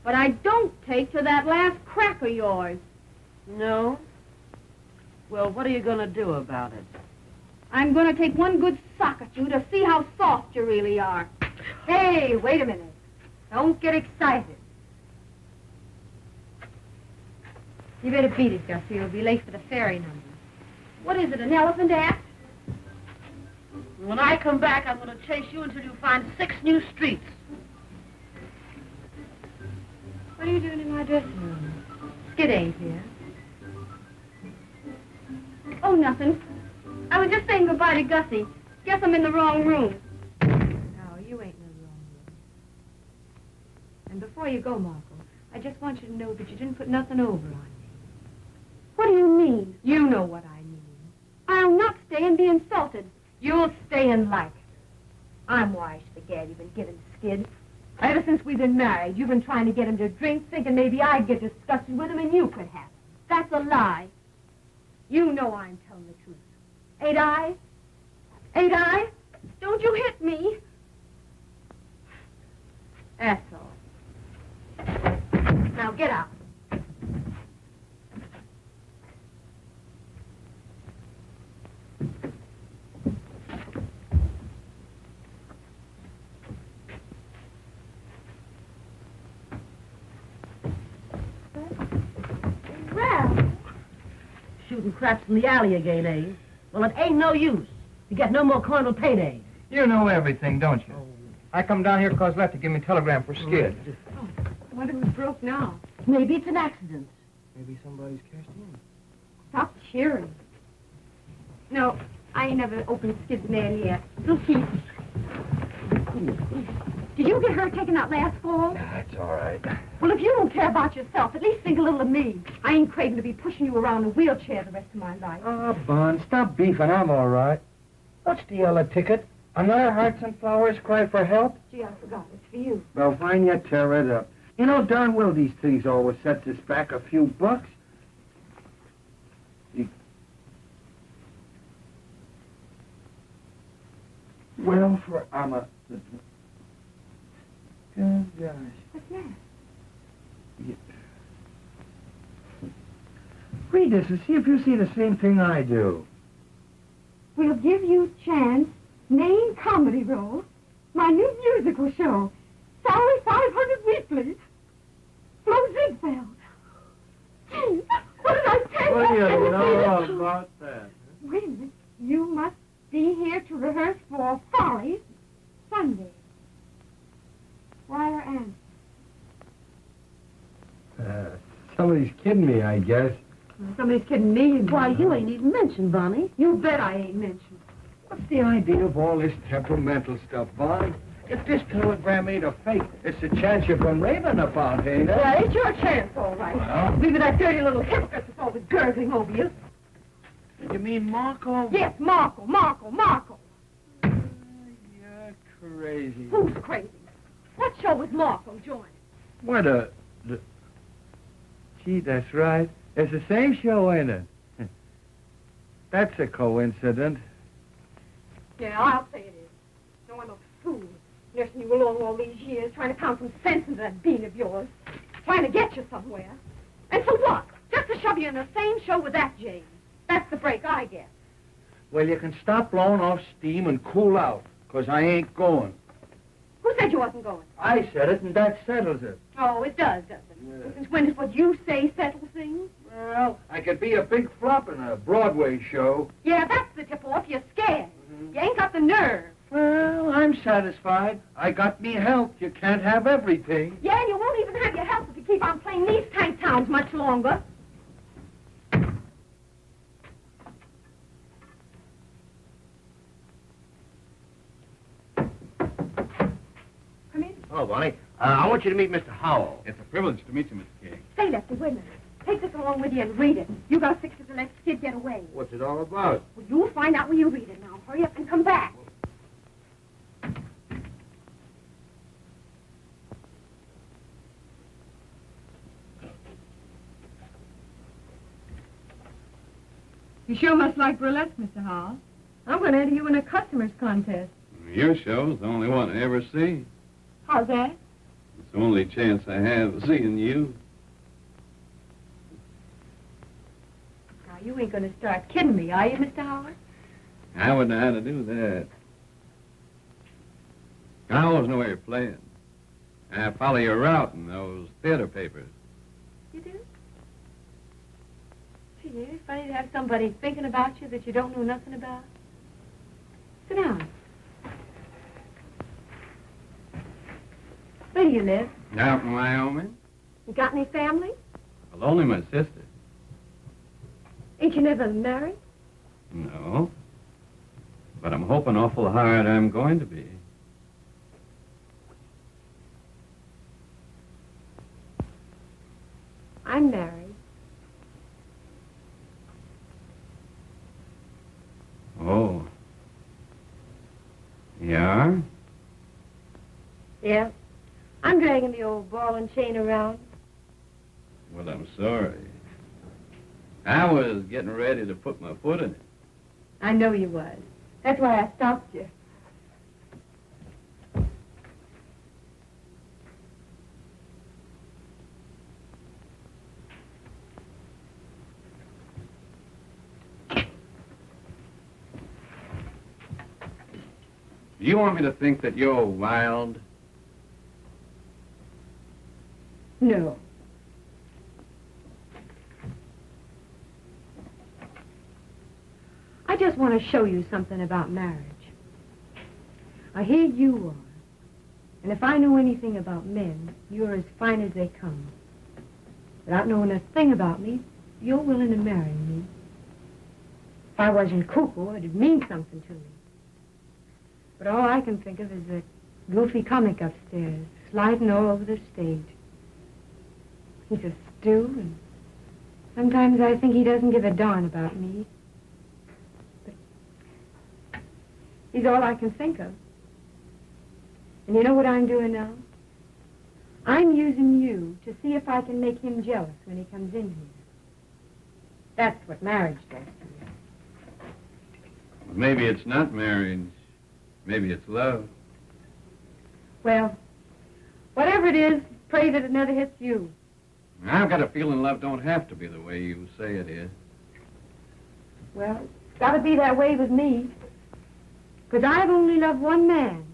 But I don't take to that last crack of yours. No? Well, what are you going to do about it? I'm going to take one good sock at you to see how soft you really are. Hey, wait a minute. Don't get excited. You better beat it, Gussie. You'll be late for the ferry number. What is it, an elephant act? When I come back, I'm going to chase you until you find 6 new streets. What are you doing in my dressing room? Skid ain't here. Oh, nothing. I was just saying goodbye to Gussie. Guess I'm in the wrong room. No, you ain't in the wrong room. And before you go, Marco, I just want you to know that you didn't put nothing over on me. What do you mean? You know what I mean. I'll not stay and be insulted. You'll stay and like it. I'm wise to the gad you've been giving Skid. Ever since we've been married, you've been trying to get him to drink, thinking maybe I'd get disgusted with him and you could have him. That's a lie. You know I'm telling the truth. Ain't I? Ain't I? Don't you hit me. That's all. Now get out. Shooting craps in the alley again, eh? Well, it ain't no use. You get no more cornal payday. You know everything, don't you? I come down here because Lefty gave me a telegram for Skid. Oh, I wonder who's broke now. Maybe it's an accident. Maybe somebody's cashed in. Stop cheering. No, I ain't never opened Skid's mail yet. We'll see. Did you get hurt taking that last fall? That's all right. Well, if you don't care about yourself, at least think a little of me. I ain't craving to be pushing you around in a wheelchair the rest of my life. Oh, Bun, stop beefing. I'm all right. What's the yellow ticket? Another Hearts and Flowers cry for help? Gee, I forgot. It's for you. Well, fine, you tear it up. You know darn well these things always sets us back a few bucks. Well, for I'm a... Good gosh. What's that? Read this and see if you see the same thing I do. We'll give you chance, main comedy role, my new musical show, salary 500 weekly, Flo Ziegfeld. Gee, what did I tell you? What do you know about that? Wait a minute. You must be here to rehearse for Follies Sunday. Wire Ann. Somebody's kidding me, I guess. Somebody's kidding me. Why, you ain't even mentioned, Bonnie. You bet I ain't mentioned. What's the idea of all this temperamental stuff, Bonnie? If this telegram ain't a fake, it's a chance you've been raving about, ain't it? Well, it's your chance, all right. Well? Leave it that dirty little hypocrite that's always gurgling over you. You mean Marco? Yes, Marco. You're crazy. Who's crazy? What show was Marco joining? What Gee, that's right. It's the same show, ain't it? That's a coincidence. Yeah, I'll say it is. Nursing you along all these years, trying to pound some sense into that bean of yours. Trying to get you somewhere. And for what? Just to shove you in the same show with that Jane. That's the break I get. Well, you can stop blowing off steam and cool out, 'cause I ain't going. Who said you wasn't going? I said it, and that settles it. Oh, it does, doesn't it? Yeah. Well, since when does what you say settle things? Well, I could be a big flop in a Broadway show. Yeah, that's the tip-off. You're scared. You ain't got the nerve. Well, I'm satisfied. I got me health. You can't have everything. Yeah, and you won't even have your health if you keep on playing these tank towns much longer. Come in. Oh, Bonnie, I want you to meet Mr. Howell. It's a privilege to meet you, Mr. King. Say, Lefty, wait a minute. Take this along with you and read it. You gotta fix it to let Skid get away. What's it all about? Well, you'll find out when you read it now. Hurry up and come back. You sure must like burlesque, Mr. Hall. I'm going to enter you in a customer's contest. Your show's the only one I ever see. How's that? It's the only chance I have of seeing you. Now, you ain't going to start kidding me, are you, Mr. Howard? I wouldn't know how to do that. I always know where you're playing. I follow your route in those theater papers. You do? Gee, it's funny to have somebody thinking about you that you don't know nothing about. Sit down. Where do you live? Out in Wyoming? You got any family? Well, only my sister. Ain't you never married? No. But I'm hoping awful hard I'm going to be. I'm married. Oh. You are? Yeah. I'm dragging the old ball and chain around. Well, I'm sorry. I was getting ready to put my foot in it. I know you was. That's why I stopped you. Do you want me to think that you're wild? No. I just want to show you something about marriage. I hear you are. And if I know anything about men, you're as fine as they come. Without knowing a thing about me, you're willing to marry me. If I wasn't cuckoo, it'd mean something to me. But all I can think of is that goofy comic upstairs, sliding all over the stage. He's a stew, and sometimes I think he doesn't give a darn about me. But he's all I can think of. And you know what I'm doing now? I'm using you to see if I can make him jealous when he comes in here. That's what marriage does to me. Maybe it's not marriage. Maybe it's love. Well, whatever it is, pray that it never hits you. I've got a feeling love don't have to be the way you say it is. Well, it's got to be that way with me. Because I've only loved one man.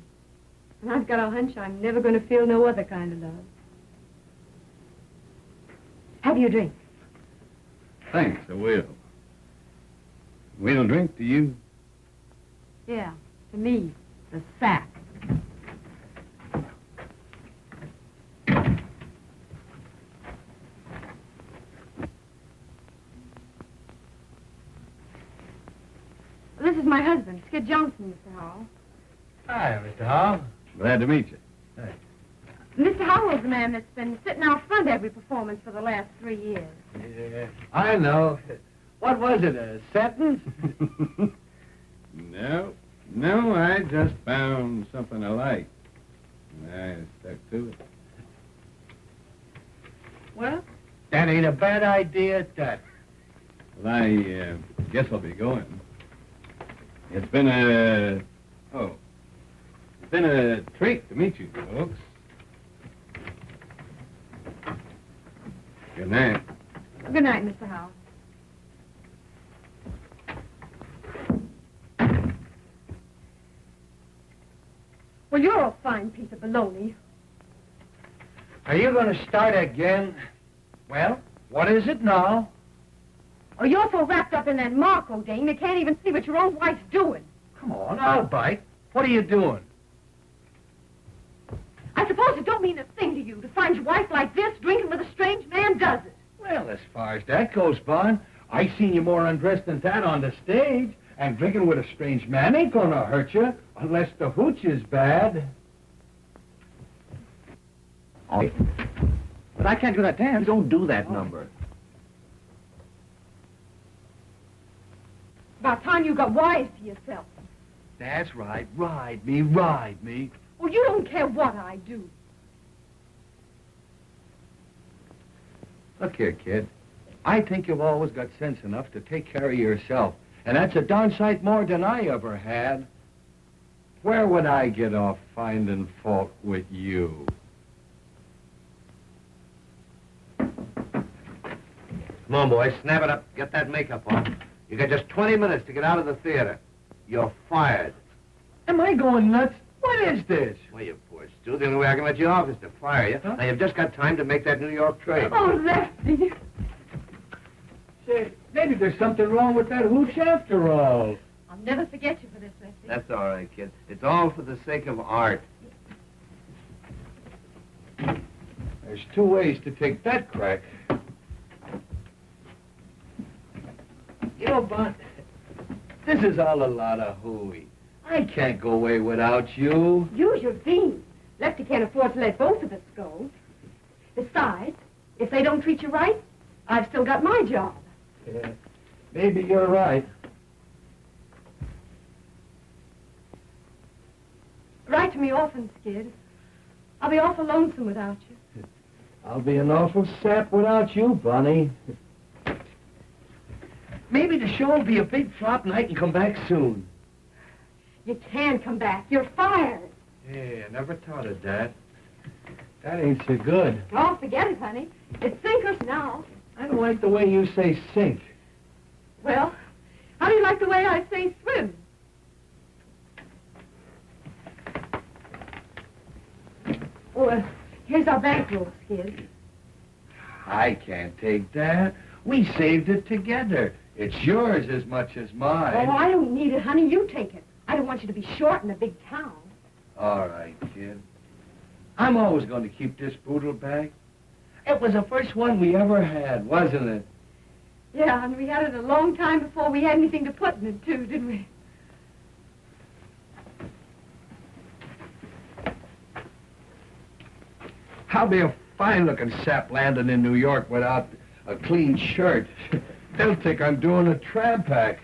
And I've got a hunch I'm never going to feel no other kind of love. Have you a drink? Thanks, I will. We'll drink to you. Yeah, to me, the sack. This is my husband, Skid Johnson, Mr. Howell. Hi, Mr. Hall. Glad to meet you. Mr. Howell's the man that's been sitting out front every performance for the last 3 years. Yeah, I know. What was it, a sentence? No, I just found something I liked. And I stuck to it. Well? That ain't a bad idea, that. Well, I guess I'll be going. It's been a... Oh. It's been a treat to meet you folks. Good night. Good night, Mr. Howell. Well, you're a fine piece of baloney. Are you going to start again? Well, what is it now? Oh, you're so wrapped up in that Marco dame, you can't even see what your own wife's doing. Come on, I'll bite. What are you doing? I suppose it don't mean a thing to you to find your wife like this, drinking with a strange man, does it? Well, as far as that goes, Bon, I seen you more undressed than that on the stage. And drinking with a strange man ain't gonna hurt you, unless the hooch is bad. Oh, But I can't do that dance. don't do that number. About time you got wise to yourself. That's right. Ride me, ride me. Well, you don't care what I do. Look here, kid. I think you've always got sense enough to take care of yourself. And that's a darn sight more than I ever had. Where would I get off finding fault with you? Come on, boys, snap it up. Get that makeup on. You got just 20 minutes to get out of the theater. You're fired. Am I going nuts? What is this? Well, you poor Stu. The only way I can let you off is to fire you. Huh? Now, you've just got time to make that New York train. Oh, Lefty. Say, maybe there's something wrong with that hooch after all. I'll never forget you for this, Lefty. That's all right, kid. It's all for the sake of art. There's two ways to take that crack. You know, Bon, this is all a lot of hooey. I can't go away without you. Use your beans. Lefty can't afford to let both of us go. Besides, if they don't treat you right, I've still got my job. Yeah, maybe you're right. Write to me often, Skid. I'll be awful lonesome without you. I'll be an awful sap without you, Bonnie. Maybe the show will be a big flop and I can come back soon. You can come back. You're fired. Yeah, I never thought of that. That ain't so good. Oh, forget it, honey. It's sinkers now. I don't like the way you say sink. Well, how do you like the way I say swim? Oh, here's our bankroll, Skid. I can't take that. We saved it together. It's yours as much as mine. Oh, I don't need it, honey. You take it. I don't want you to be short in a big town. All right, kid. I'm always going to keep this poodle bag. It was the first one we ever had, wasn't it? Yeah, and we had it a long time before we had anything to put in it, too, didn't we? I'll be a fine-looking sap landing in New York without a clean shirt. They'll think I'm doing a tramp act.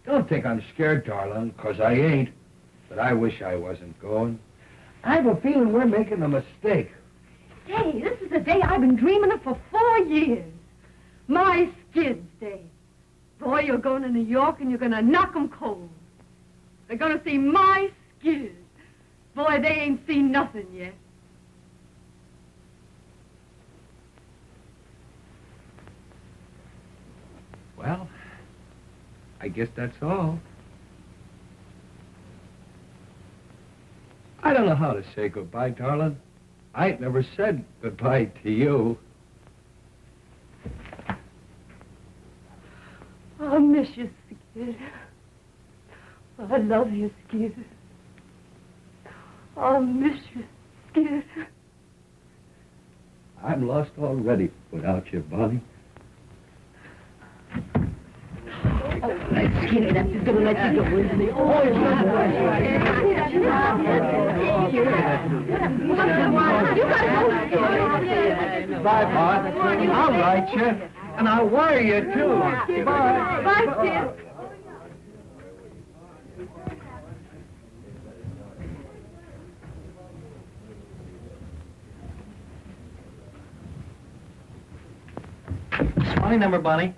Don't think I'm scared, darling, 'cause I ain't. But I wish I wasn't going. I have a feeling we're making a mistake. Hey, this is the day I've been dreaming of for 4 years. My Skid's Day. Boy, you're going to New York and you're going to knock 'em cold. They're going to see my Skid. Boy, they ain't seen nothing yet. Well, I guess that's all. I don't know how to say goodbye, darling. I ain't never said goodbye to you. I'll miss you, Skid. I love you, Skid. I'll miss you, Skid. I'm lost already without you, Bonnie. That skinny left is going to let you go, isn't he? Oh, you gotta go. Bye, Bon. I'll write you, and I'll wire you, too. Bye. Bye, Skid. It's my number, Bonnie.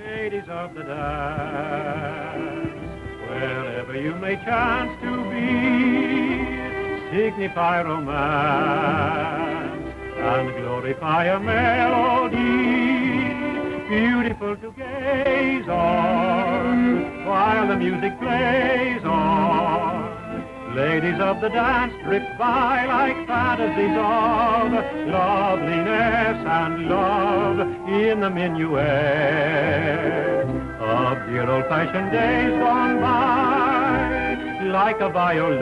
Ladies of the dance, wherever you may chance to be, signify romance and glorify a melody, beautiful to gaze on while the music plays on. Ladies of the dance drift by like fantasies of loveliness and love in the minuet of dear old-fashioned days gone by, like a violet.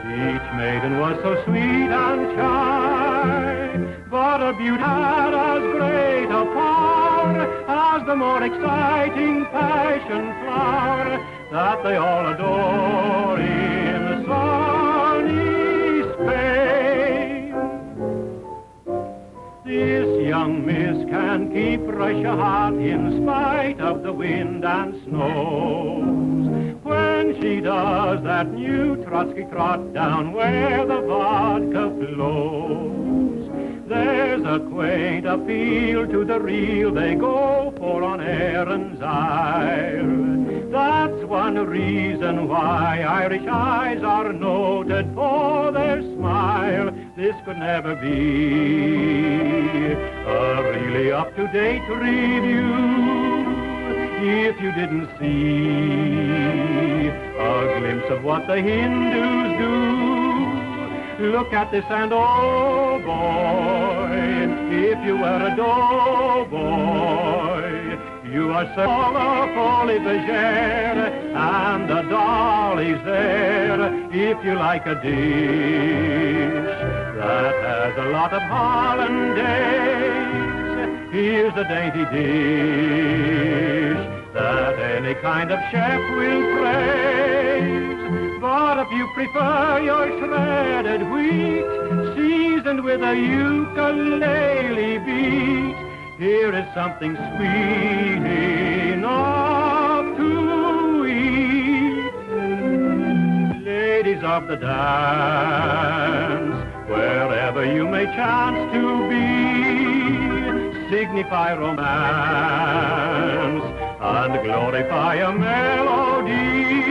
Each maiden was so sweet and shy, but a beauty had as great a power as the more exciting passion flower that they all adore in sunny Spain. This young miss can keep Russia hot in spite of the wind and snows. When she does that new Trotsky trot down where the vodka flows, there's a quaint appeal to the real they go for on Erin's Isle. That's one reason why Irish eyes are noted for their smile. This could never be a really up-to-date review if you didn't see a glimpse of what the Hindus do. Look at this and oh boy, if you were a doughboy, you are so folie bergère, and the dolly's there if you like a dish that has a lot of hollandaise. Here's a dainty dish that any kind of chef will praise. But if you prefer your shredded wheat, seasoned with a ukulele beat, here is something sweet enough to eat. Ladies of the dance, wherever you may chance to be, signify romance and glorify a melody.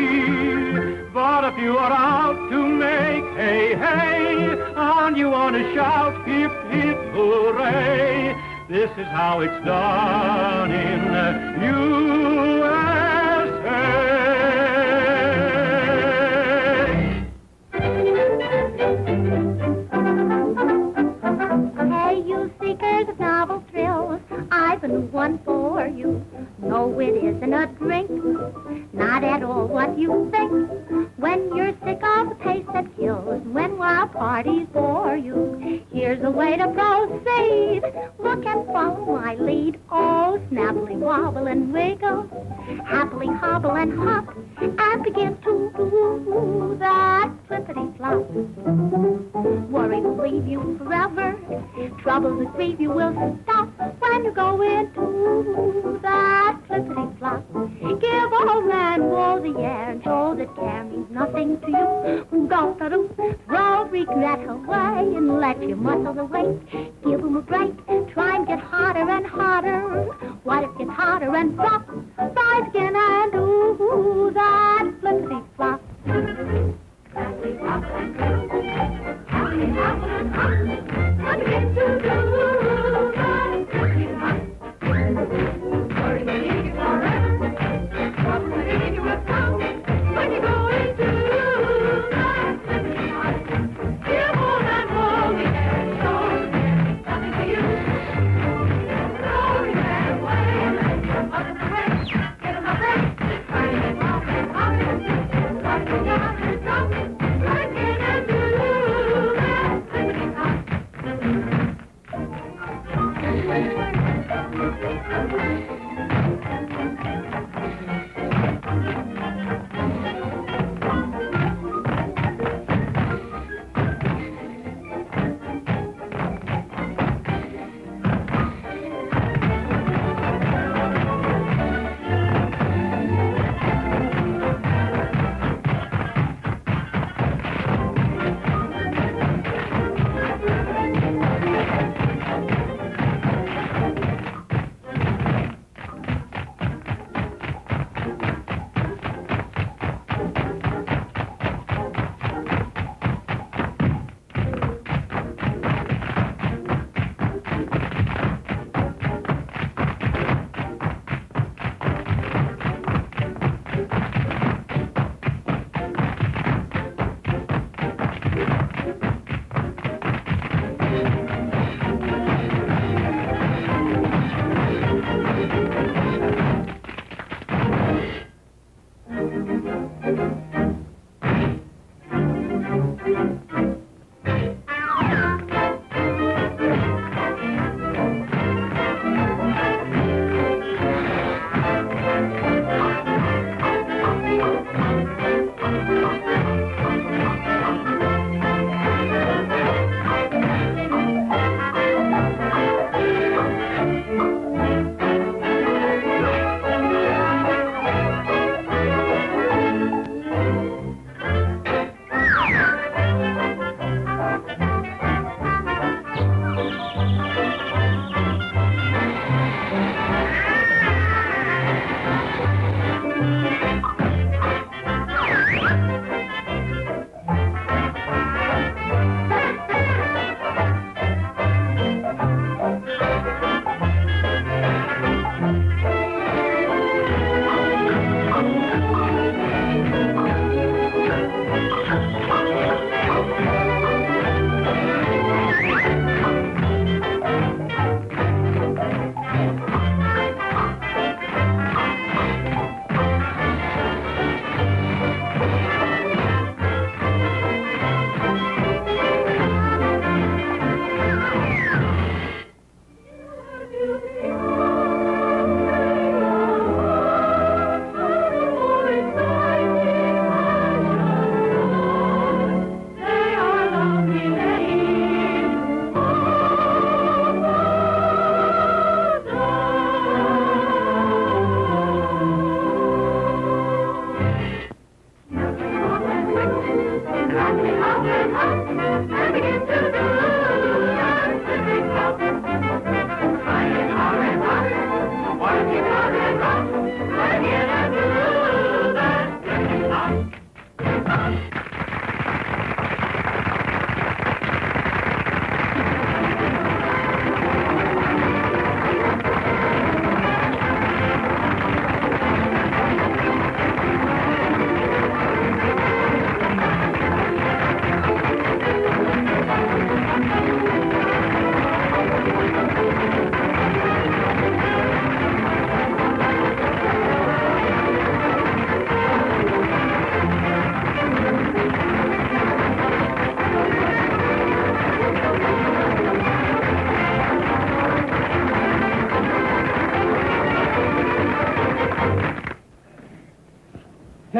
But if you are out to make hey, hey, and you want to shout hip, hip, hooray, this is how it's done in USA. Hey, you seekers of novel thrills, I've been one for you. No, it isn't a drink, not at all what you think. When you're sick of the pace that kills, when wild parties bore you, here's a way to proceed. Look and follow my lead. Oh, snappily wobble and wiggle, happily hobble and hop, and begin to do that flippity-flop. Worry will leave you forever, troubles that grieve you will stop when you go into that flippity-flop. Give old man Wool the air and show that care means nothing to you. Go-to-do, throw regret away and let your muscle awake. Give him a break, try and get hotter and hotter. What if it gets hotter and flop? Rise again and do that flippity-flop. Flippity-flop and do, happily-hop and hop, and begin to do that flippity-flop. Worry will leave you forever, trouble will leave you without, when you go into that flippity-flop. Give all that wool the air and show nothing to you. Glory that way, and let your mother pray.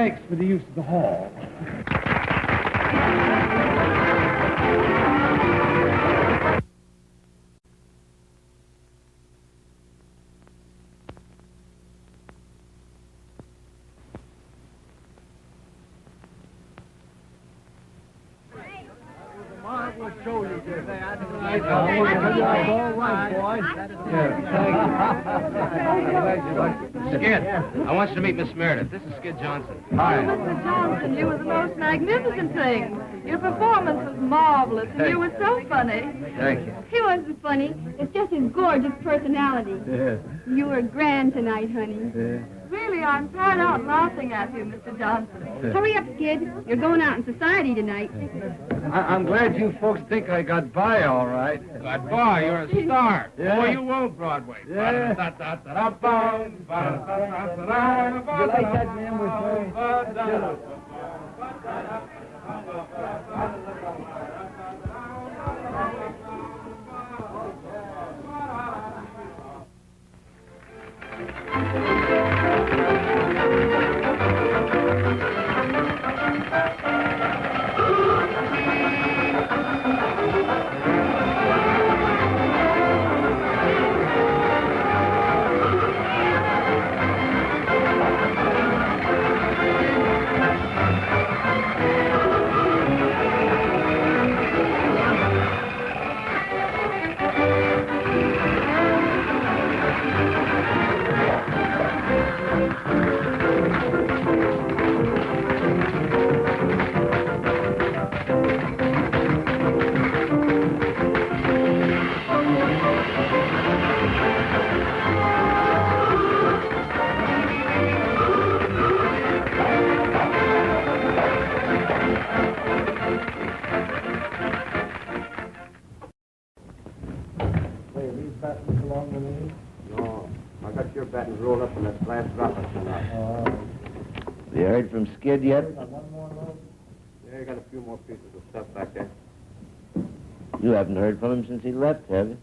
Thanks for the use of the hall. Marvelous show you did. Skid, I want you to meet Miss Meredith. This is Skid Johnson. Mr. Johnson, you were the most magnificent thing. Your performance was marvelous, and you were so funny. Thank you. He wasn't funny. It's just his gorgeous personality. Yeah. You were grand tonight, honey. Really, I'm tired out laughing at you, Mr. Johnson. Hurry up, Skid. You're going out in society tonight. I'm glad you folks think I got by all right. Got by, you're a star. Yeah. Boy, you will Broadway. Yeah. You You like that name we're playing? No, I got your battens rolled up in that last drop I sent out. You heard from Skid yet? Yeah, I got a few more pieces of stuff back there. You haven't heard from him since he left, have you?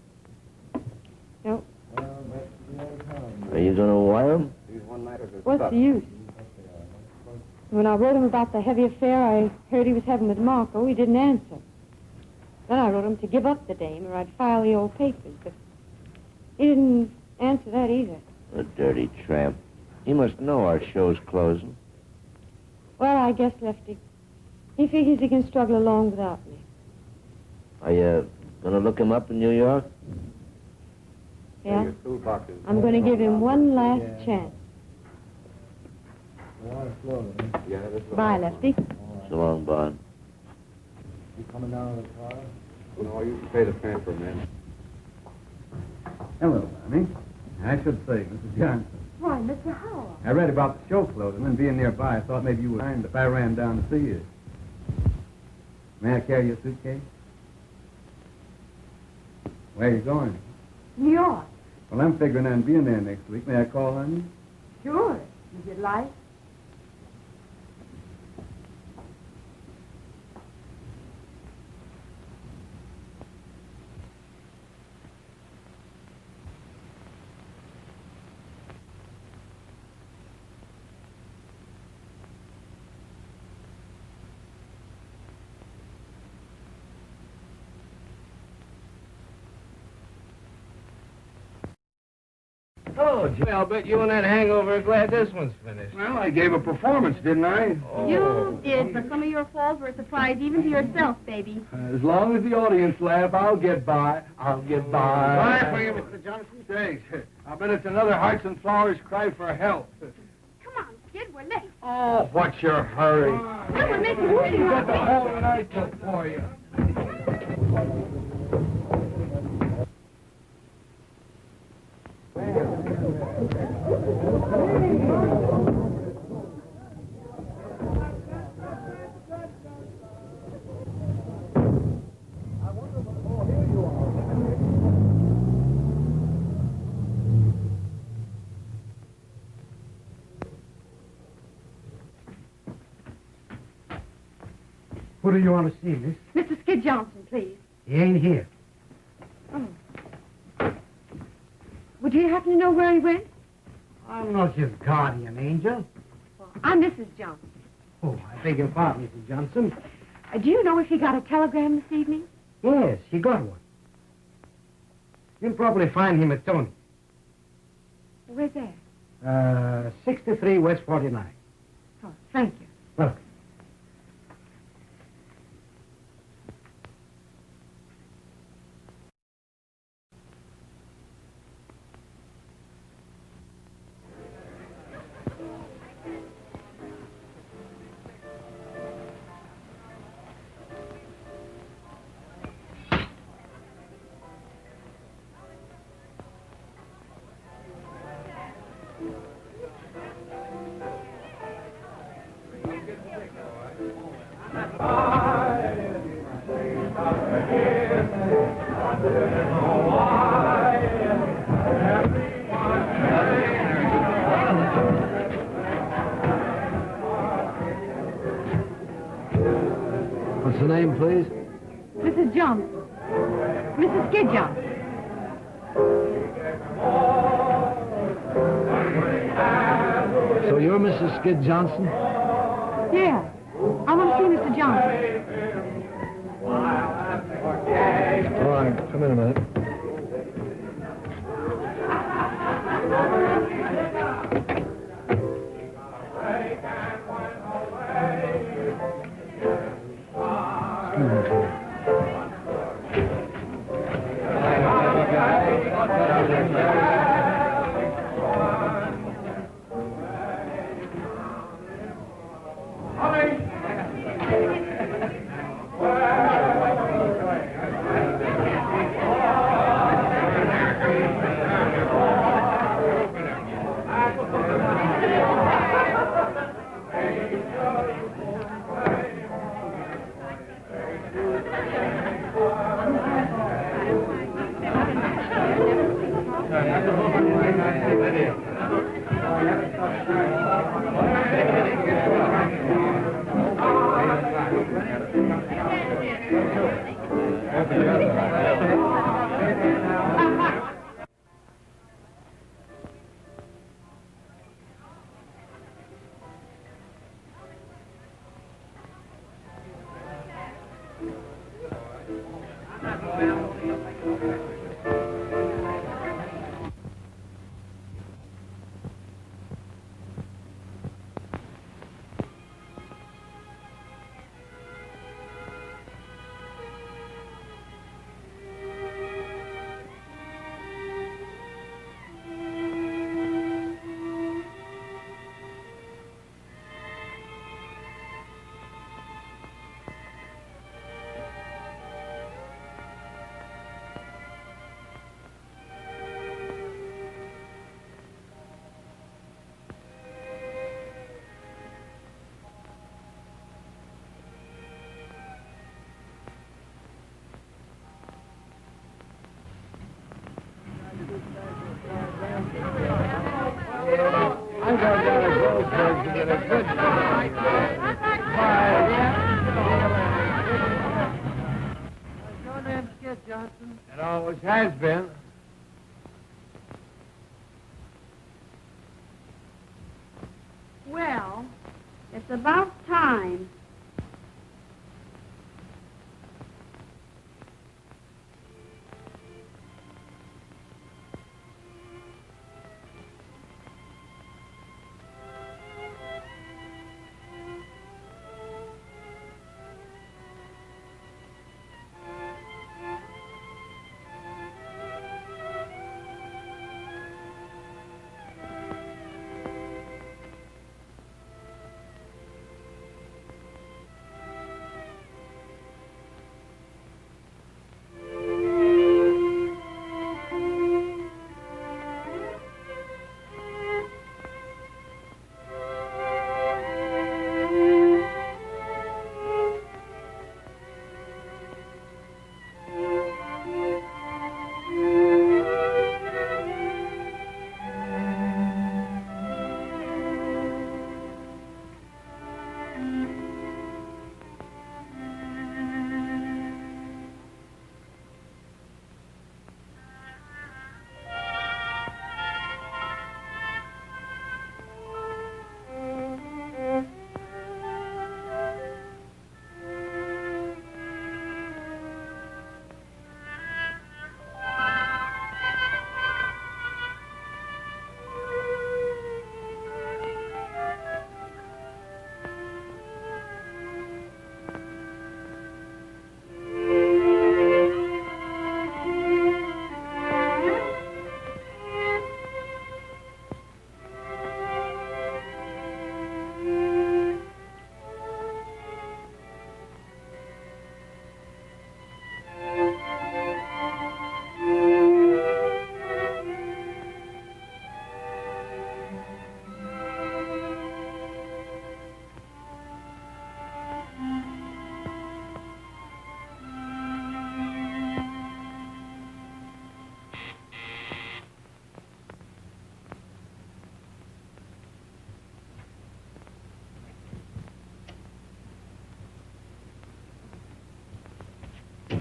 Nope. Are you going to wire him? What's the use? When I wrote him about the heavy affair I heard he was having with Marco, he didn't answer. Then I wrote him to give up the dame or I'd file the old papers, but he didn't answer that either. A dirty tramp. He must know our show's closing. Well, I guess, Lefty, he figures he can struggle along without me. Are you going to look him up in New York? Yeah? I'm going to give him one last chance. Bye, Lefty. So long, Bond. You coming down to the car? No, you can pay the fare for a minute. Hello, Bonnie. I should say, Mrs. Johnson. Why, Mr. Howell? I read about the show closing, and being nearby, I thought maybe you would mind if I ran down to see you. May I carry your suitcase? Where are you going? New York. Well, I'm figuring on being there next week. May I call on you? Sure. Is it like? Oh, Jay, I'll bet you and that hangover are glad this one's finished. Well, I gave a performance, didn't I? You did, but some of your falls were a surprise even to yourself, baby. As long as the audience laugh, I'll get by. I'll get by. Bye for you, Mr. Johnson. Thanks. I bet it's another Hearts and Flowers cry for help. Come on, Skid, we're late. Oh, what's your hurry? No, we're making movie You got the right. whole that I took for you. Who do you want to see, miss? Mr. Skid Johnson, please. He ain't here. Oh. Would you happen to know where he went? I'm not his guardian angel. I'm Mrs. Johnson. Oh, I beg your pardon, Mrs. Johnson. Do you know if he got a telegram this evening? Yes, he got one. You'll probably find him at Tony's. Where's that? 63 West 49. Oh, thank you. Welcome. What's the name, please? Mrs. Johnson. Mrs. Skid Johnson. So you're Mrs. Skid Johnson? Yeah. I want to see Mr. Johnson. All right, come in a minute. I'm going down to Groveburg to get a good Your name's Skid Johnson. It always has been. Well, it's about time.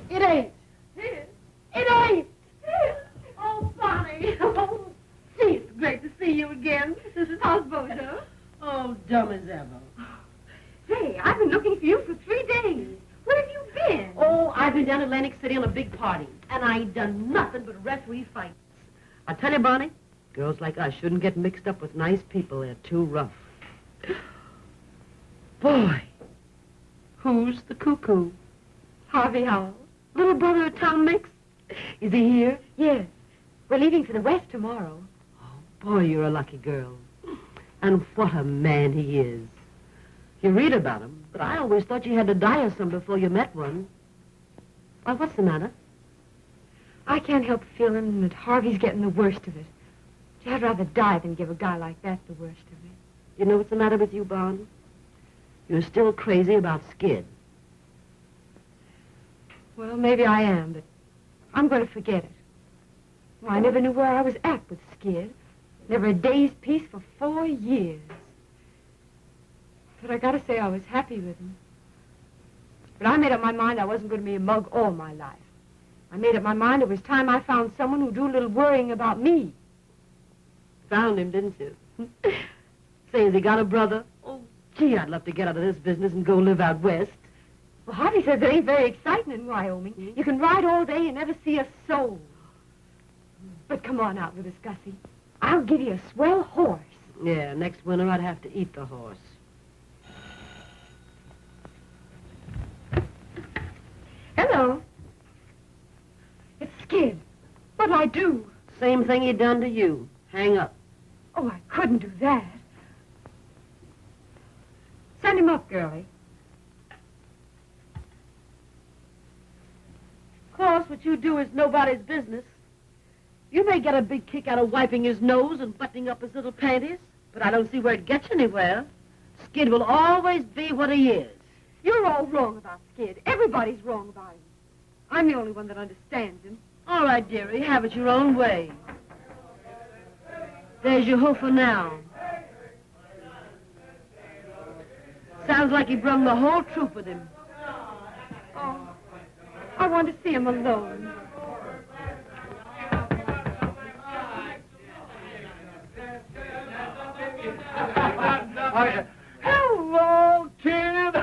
It ain't. It ain't. Oh, Bonnie. Oh, gee, it's great to see you again. How's Bojo? Oh, dumb as ever. Say, I've been looking for you for 3 days. Where have you been? Oh, I've been down Atlantic City on a big party, and I ain't done nothing but referee fights. I tell you, Bonnie, girls like us shouldn't get mixed up with nice people. They're too rough. Boy, who's the cuckoo? Harvey Howell. Little brother of Tom Mix? Is he here? Yes. We're leaving for the West tomorrow. Boy, you're a lucky girl. And what a man he is. You read about him, but I always thought you had to die of some before you met one. Why, what's the matter? I can't help feeling that Harvey's getting the worst of it. I'd rather die than give a guy like that the worst of it. You know what's the matter with you, Bond? You're still crazy about Skid. Well, maybe I am, but I'm going to forget it. Well, I never knew where I was at with Skid. Never a day's peace for 4 years. But I gotta say I was happy with him. But I made up my mind I wasn't going to be a mug all my life. I made up my mind it was time I found someone who'd do a little worrying about me. Found him, didn't you? Say, has he got a brother? Oh, gee, I'd love to get out of this business and go live out west. Well, Harvey says it ain't very exciting in Wyoming. You can ride all day and never see a soul. But come on out with us, Gussie. I'll give you a swell horse. Yeah, next winter I'd have to eat the horse. Hello. It's Skid. What'll I do? Same thing he done to you. Hang up. Oh, I couldn't do that. Send him up, girlie. Of course, what you do is nobody's business. You may get a big kick out of wiping his nose and buttoning up his little panties, but I don't see where it gets you anywhere. Skid will always be what he is. You're all wrong about Skid. Everybody's wrong about him. I'm the only one that understands him. All right, dearie, have it your own way. There's your hoofer now. Sounds like he brung the whole troop with him. Oh, I want to see him alone. Hello, kid.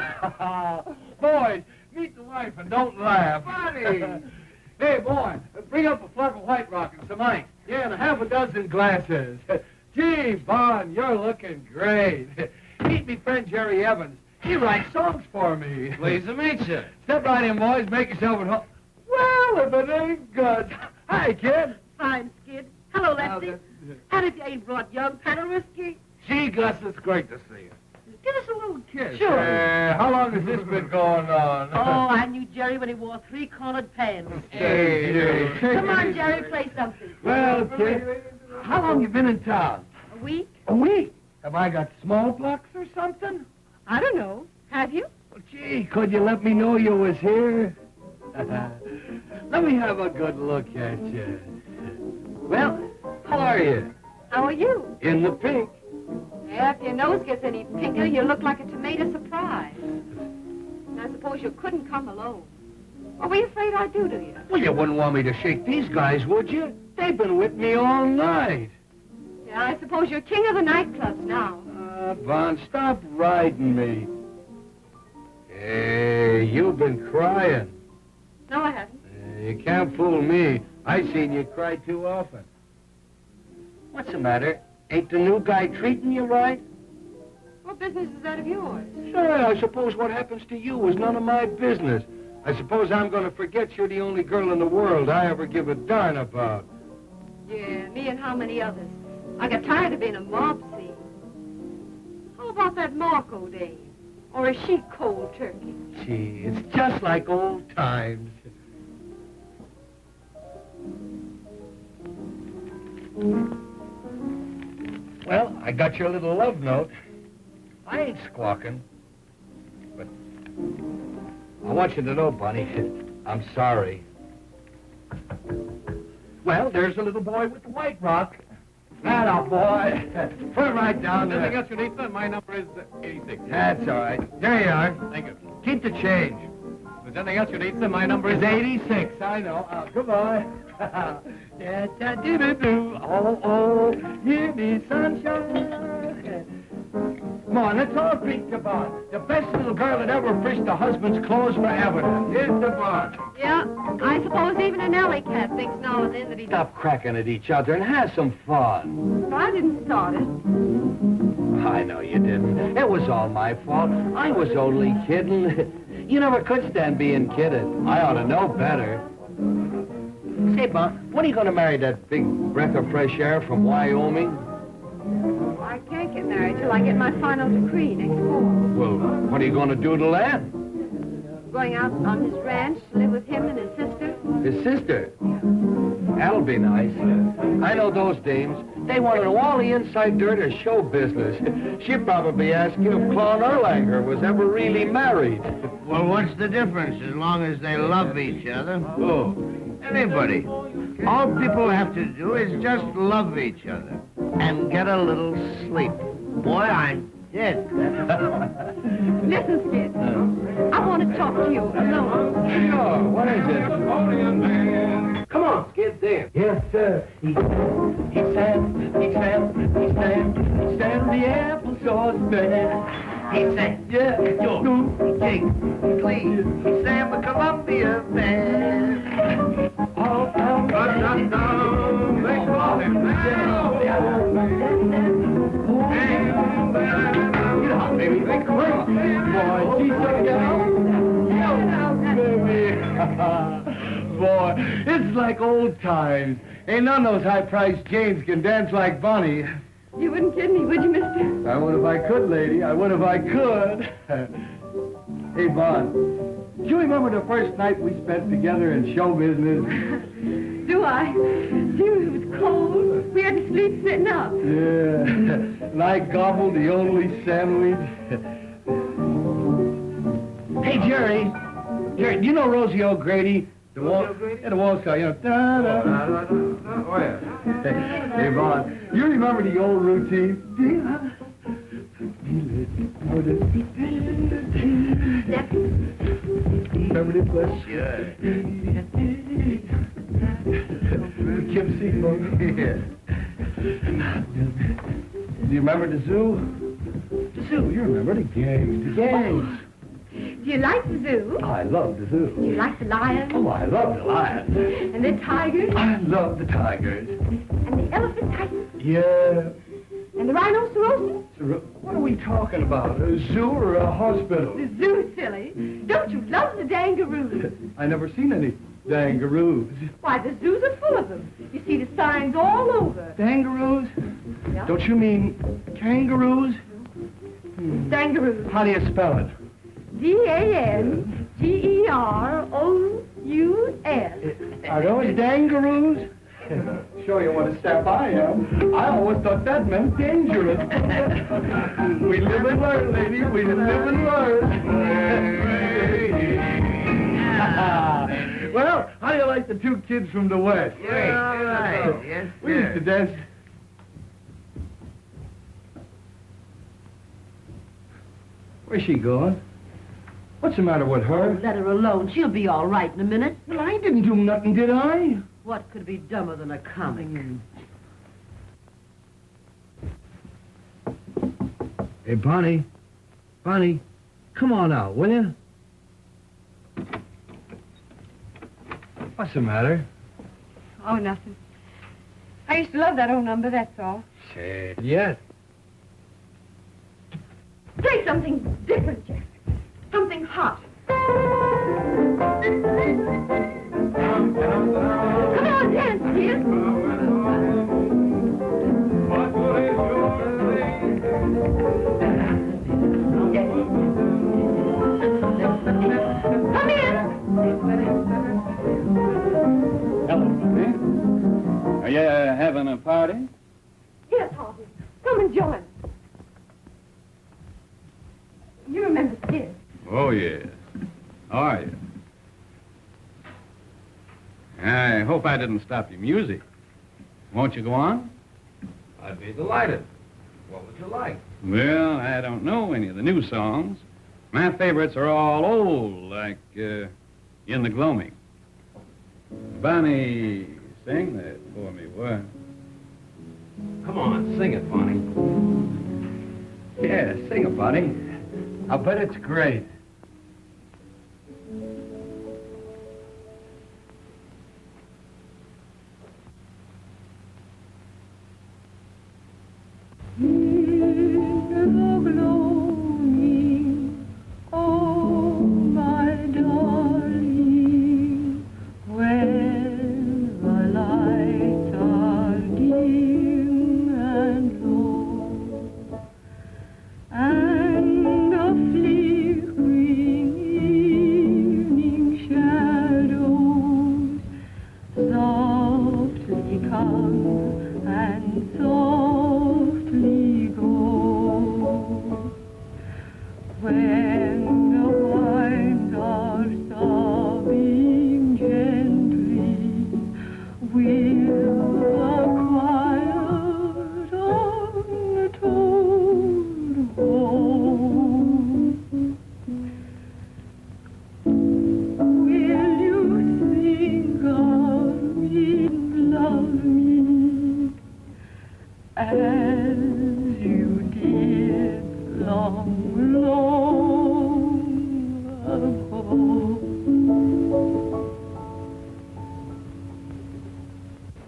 Boys, meet the wife and don't laugh. Buddy. Hey, boy, bring up a flask of White Rock and some ice. Yeah, and a half a dozen glasses. Gee, Bon, you're looking great. Meet me friend Jerry Evans. He writes songs for me. Pleased to meet you. Step right in, boys. Make yourself at home. Well, if it ain't good. Hi, kid. Fine, Skid. Hello, Lefty. And if you ain't brought young Panel Whiskey, Gee, Gus, it's great to see you. give us a little kiss. Sure. How long has this been going on? Oh, I knew Jerry when he wore 3-cornered pants. Hey. Come on, Jerry, play something. Well, kid, how long you been in town? A week? A week. Have I got smallpox or something? I don't know. Have you? Well, gee, could you let me know you was here? Let me have a good look at you. Well, how are you? How are you? In the pink. Yeah, if your nose gets any pinker, you look like a tomato surprise. And I suppose you couldn't come alone. What were you afraid I'd do to you? Well, you wouldn't want me to shake these guys, would you? They've been with me all night. Yeah, I suppose you're king of the nightclubs now. Von, stop riding me. Hey, you've been crying. No, I haven't. You can't fool me. I've seen you cry too often. What's the matter? Ain't the new guy treating you right? What business is that of yours? Sure, I suppose what happens to you is none of my business. I suppose I'm going to forget you're the only girl in the world I ever give a darn about. Yeah, me and how many others. I got tired of being a mob scene. How about that Marco dame? Or is she cold turkey? Gee, it's just like old times. Well, I got your little love note. I ain't squawking. But I want you to know, Bunny, I'm sorry. Well, there's the little boy with the white rock. Atta boy. Put it right down there. Anything else you need, son? My number is 86. That's all right. There you are. Thank you. Keep the change. If there's anything else you need, then my number is 86. I know. Goodbye. Da-da-doo-doo-doo. Oh, give me sunshine. Come on, let's all drink to Bond. The best little girl that ever fished a husband's clothes forever. Here's the Bond. Yeah, I suppose even an alley cat thinks now and then that he... Stop cracking at each other and have some fun. I didn't start it. I know you didn't. It was all my fault. I was only kidding. You never could stand being kidded. I ought to know better. Say, Bond, when are you going to marry that big breath of fresh air from Wyoming? I can't get married till I get my final decree next fall. Well, what are you going to do till then? Going out on his ranch to live with him and his sister. His sister? That'll be nice. I know those dames. They want to know all the inside dirt of show business. She'd probably ask you if Claude Erlanger was ever really married. Well, what's the difference as long as they love each other? Oh. Anybody. All people have to do is just love each other and get a little sleep. Boy, I'm dead. Listen, Skid. I want to talk to you alone. Sure. What is it? Come on, Skid, there. Yes, sir. He sang the applesauce band. He sang, Yeah, George, Jake, Clee. He sang the Columbia Band. all down, Make love him now. baby. Boy, she's so Boy, it's like old times. Ain't none of those high-priced Janes can dance like Bonnie. You wouldn't kid me, would you, mister? I would if I could, lady. I would if I could. Hey, Bon, do you remember the first night we spent together in show business? Do I? Gee, it was cold. We had to sleep sitting up. Yeah, and I gobbled the only sandwich. Hey, Jerry, do you know Rosie O'Grady? The wall star, you know. Oh, yeah. Hey, Bon, you remember the old routine? Remember this one? Sure. Kim Seymour. Yeah. Do you remember the zoo? The zoo, you remember the gangs. The gangs. Do you like the zoo? I love the zoo. Do you like the lions? Oh, I love the lions. And the tigers? I love the tigers. And the elephant tigers? Yeah. And the rhinoceros? What are we talking about? A zoo or a hospital? The zoo, silly. Don't you love the dangaroos? I never seen any dangaroos. Why, the zoos are full of them. You see the signs all over. Dangaroos? Yeah. Don't you mean kangaroos? Dangaroos. How do you spell it? D-A-N-G-E-R-O-U-S. Are those dangaroos? Show you what a step I am. I always thought that meant dangerous. We live and learn, lady. We live and learn. Well, how do you like the two kids from the West? Great. All right. Yes, We used to dance. Where's she going? What's the matter with her? Let her alone. She'll be all right in a minute. Well, I didn't do nothing, did I? What could be dumber than a comic? Hey, Bonnie. Bonnie, come on out, will you? What's the matter? Oh, nothing. I used to love that old number, that's all. Say it yet. Play something different, Jack. Something hot. Come on, dance, kid. Come in. Hello. Are you having a party? Yes, Harvey. Come and join us. You remember Skid. Oh, yes. How are you? I hope I didn't stop your music. Won't you go on? I'd be delighted. What would you like? Well, I don't know any of the new songs. My favorites are all old, like In the Gloaming. Bonnie, sing that for me, what? Come on, sing it, Bonnie. Yeah, sing it, Bonnie. I bet it's great.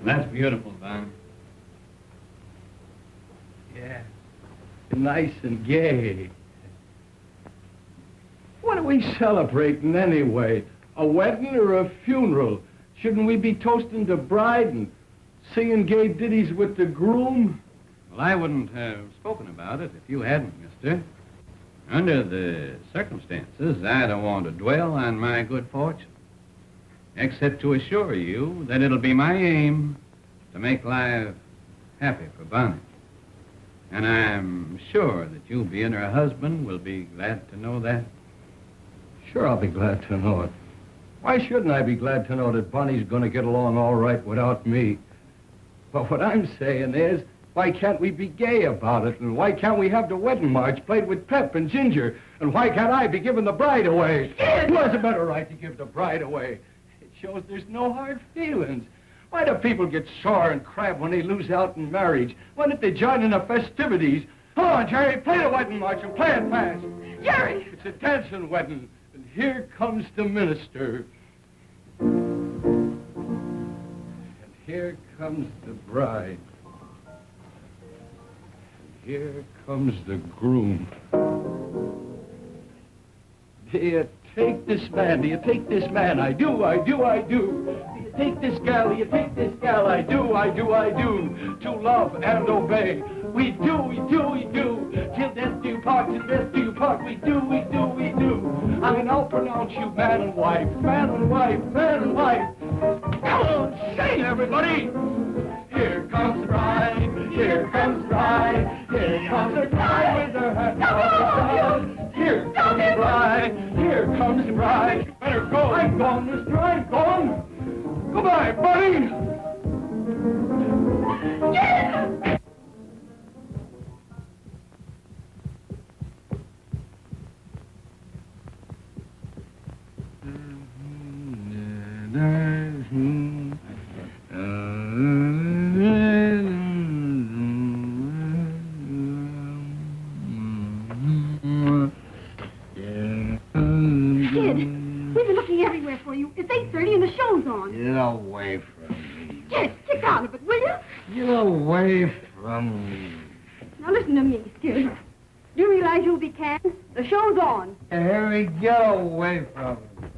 That's beautiful, Bonnie. Yeah. Nice and gay. What are we celebrating anyway? A wedding or a funeral? Shouldn't we be toasting the bride and singing gay ditties with the groom? Well, I wouldn't have spoken about it if you hadn't, mister. Under the circumstances, I don't want to dwell on my good fortune, except to assure you that it'll be my aim to make life happy for Bonnie. And I'm sure that you, being her husband, will be glad to know that. Sure, I'll be glad to know it. Why shouldn't I be glad to know that Bonnie's going to get along all right without me? But what I'm saying is, why can't we be gay about it? And why can't we have the wedding march played with pep and ginger? And why can't I be giving the bride away? Who has a better right to give the bride away? It shows there's no hard feelings. Why do people get sore and crab when they lose out in marriage? Why don't they join in the festivities? Come on, Jerry, play the wedding march and play it fast. Jerry! It's a dancing wedding, and here comes the minister. And here comes the bride. And here comes the groom. Do you take this man? Do you take this man? I do, I do, I do. Do you take this gal? Do you take this gal? I do, I do, I do. To love and obey. We do, we do, we do. Till death do you part, till death do you part. We do, we do, we do. I mean, I'll pronounce you man and wife, man and wife, man and wife. Come on, sing, everybody. Here comes the bride, here comes the bride, here comes the bride with her hat off. Here comes the bride, here comes the bride. Better go. I'm gone, mister, I'm gone. Goodbye, buddy. Yeah! Everywhere for you. It's 8:30 and the show's on. Get away from me. Yes, kick out of it, will you? Get away from me. Now listen to me, Skid. Do you realize you'll be canned? The show's on. Harry, get away from me.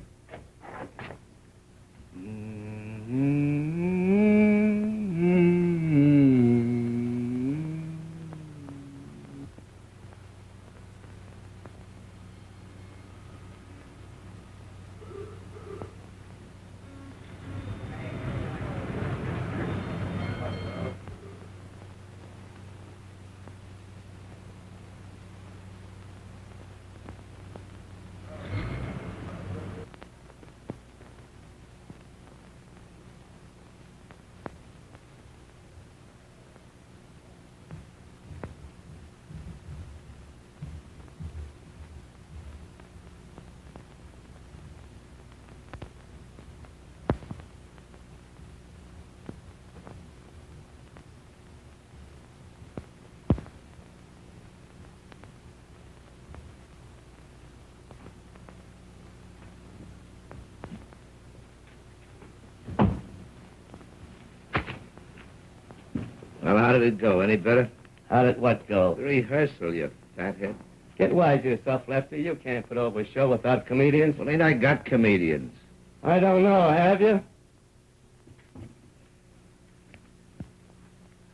Well, how did it go? Any better? How did what go? The rehearsal, you fathead. Get wise yourself, Lefty. You can't put over a show without comedians. Well, ain't I got comedians? I don't know, have you?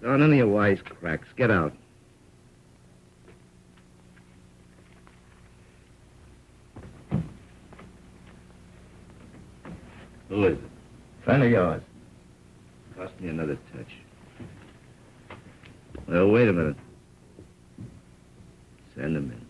So none of your wisecracks. Get out. Who is it? Friend of yours. Cost me another touch. Well, wait a minute. Send him in.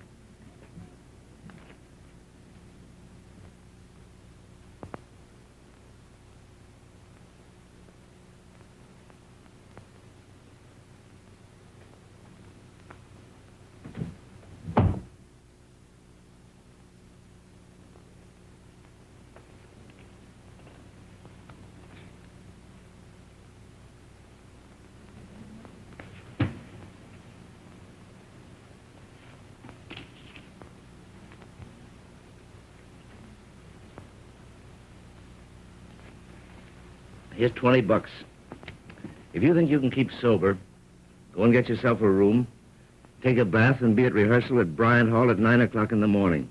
Here's $20. If you think you can keep sober, go and get yourself a room, take a bath, and be at rehearsal at Bryant Hall at 9 o'clock in the morning.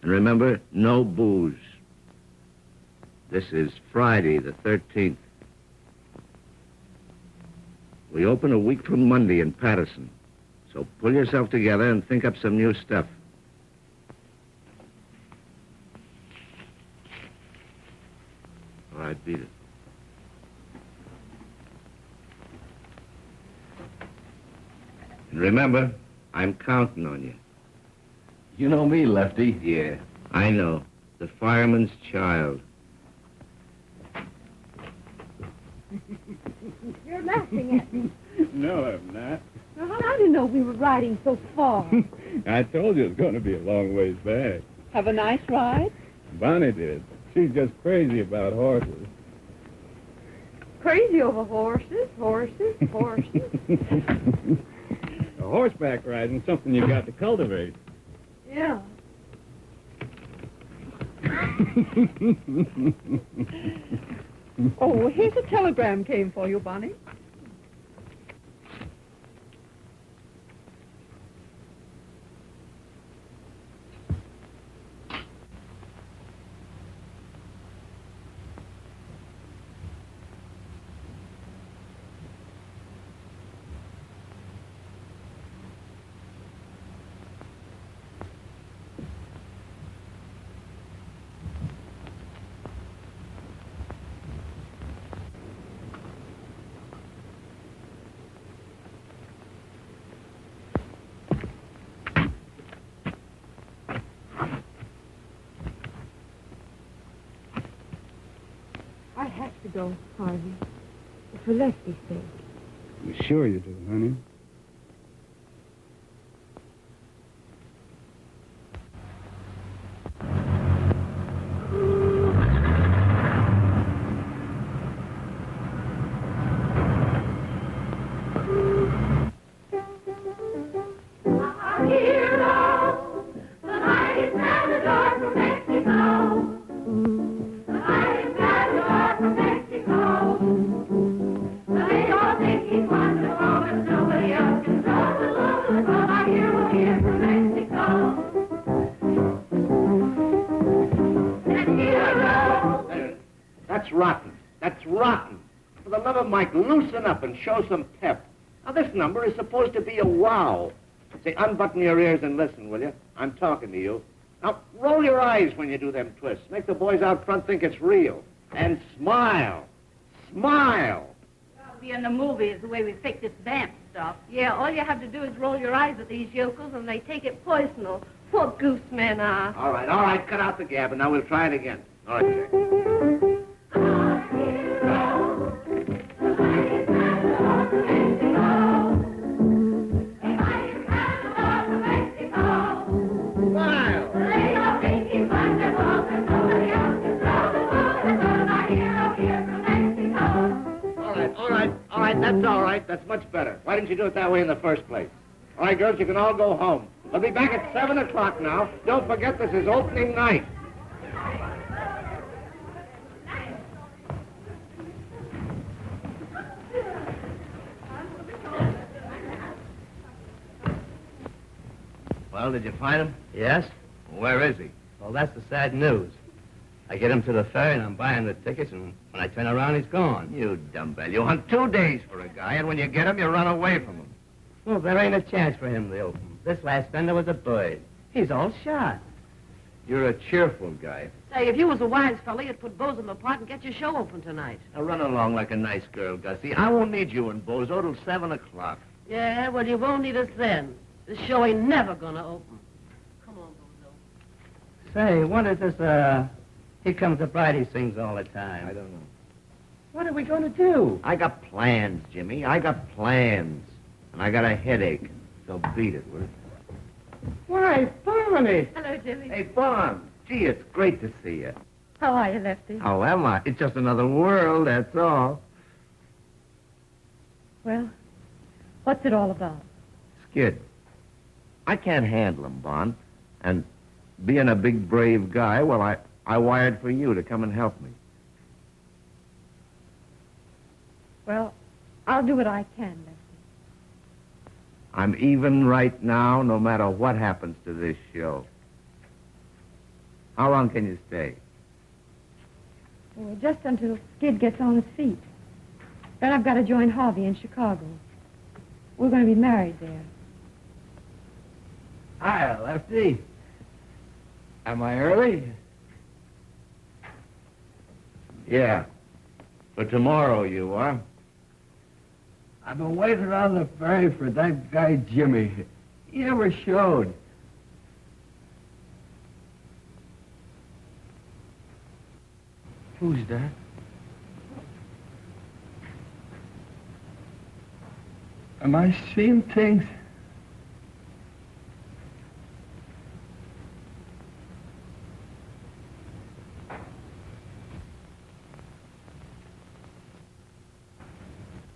And remember, no booze. This is Friday, the 13th. We open a week from Monday in Patterson. So pull yourself together and think up some new stuff. All right, beat it. And remember, I'm counting on you. You know me, Lefty. Yeah, I know. The fireman's child. You're laughing at me. No, I'm not. Well, I didn't know we were riding so far. I told you it's going to be a long ways back. Have a nice ride? Bonnie did. She's just crazy about horses. Crazy over horses. A horseback riding's something you got to cultivate. Yeah. Oh, here's a telegram came for you, Bonnie. I have to go, Harvey. For Leslie's sake. You sure you do, honey? That's rotten. That's rotten. For the love of Mike, loosen up and show some pep. Now, this number is supposed to be a wow. Say, unbutton your ears and listen, will you? I'm talking to you. Now, roll your eyes when you do them twists. Make the boys out front think it's real. And smile. Smile. It'll be in the movies, the way we fix this vamp stuff. Yeah, all you have to do is roll your eyes at these yokels, and they take it personal. Poor goose men are. All right, cut out the gab, and now we'll try it again. All right, Jack. All right, that's all right. That's much better. Why didn't you do it that way in the first place? All right, girls, you can all go home. We'll be back at 7 o'clock now. Don't forget this is opening night. Well, did you find him? Yes? Where is he? Well, that's the sad news. I get him to the ferry, and I'm buying the tickets, and when I turn around, he's gone. You dumbbell. You hunt 2 days for a guy, and when you get him, you run away from him. Well, there ain't a chance for him to open. This last fender was a bird. He's all shot. You're a cheerful guy. Say, if you was a wise fella, you'd put Bozo apart and get your show open tonight. Now run along like a nice girl, Gussie. I won't need you and Bozo till 7 o'clock. Yeah, well, you won't need us then. This show ain't never gonna open. Come on, Bozo. Say, what is this, Here Comes the Bride he sings all the time? I don't know. What are we going to do? I got plans, Jimmy. I got plans. And I got a headache. So beat it, will you? Why, Barney! Hello, Jimmy. Hey, Bon. Gee, it's great to see you. How are you, Lefty? How am I? It's just another world, that's all. Well, what's it all about? Skid. I can't handle him, Bon. And being a big, brave guy, well, I wired for you to come and help me. Well, I'll do what I can, Lefty. I'm even right now, no matter what happens to this show. How long can you stay? Well, just until Skid gets on his feet. Then I've got to join Harvey in Chicago. We're going to be married there. Hi, Lefty. Am I early? Yeah. For tomorrow, you are. I've been waiting on the ferry for that guy Jimmy. He never showed. Who's that? Am I seeing things?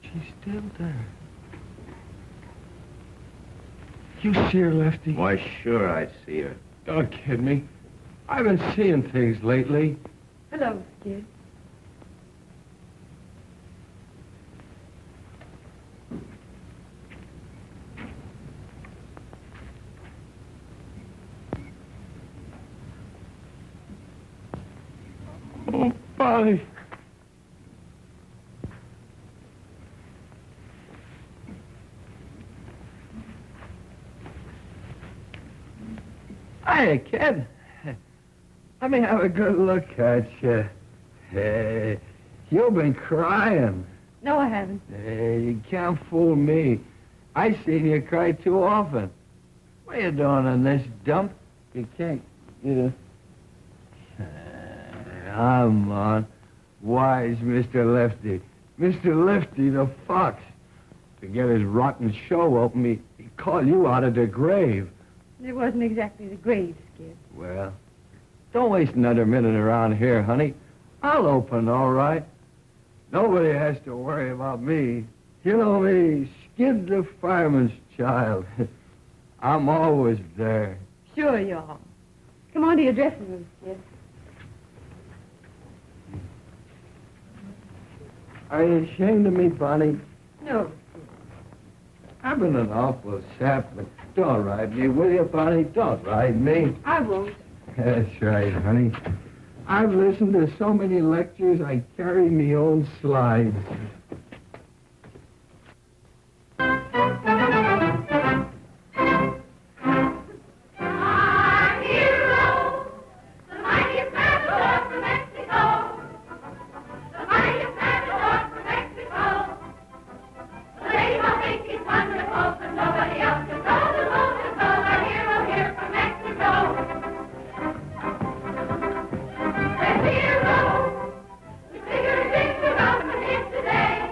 She's still there. You see her, Lefty? Why, sure I see her. Don't kid me. I've been seeing things lately. Hello, Skid. Oh, Polly. Hiya, kid. Let me have a good look at you. Hey, you've been crying. No, I haven't. Hey, you can't fool me. I seen you cry too often. What are you doing in this dump? You can't get a... Come on. Wise Mr. Lefty. Mr. Lefty the Fox. To get his rotten show open, he'd call you out of the grave. It wasn't exactly the grave, Skid. Well, don't waste another minute around here, honey. I'll open, all right. Nobody has to worry about me. You know me, Skid the fireman's child. I'm always there. Sure you are. Come on to your dressing room, Skid. Are you ashamed of me, Bonnie? No. I've been an awful sap, but don't ride me, will you, Bonnie? Don't ride me. I won't. That's right, honey. I've listened to so many lectures, I carry me own slides. Today.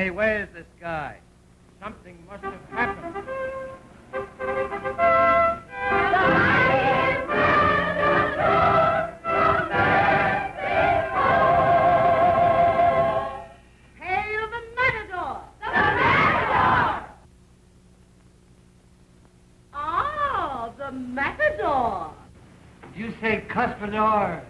Say, where's this guy? Something must have happened. Hail the matador! The matador! Oh, the matador! You say Cuspador.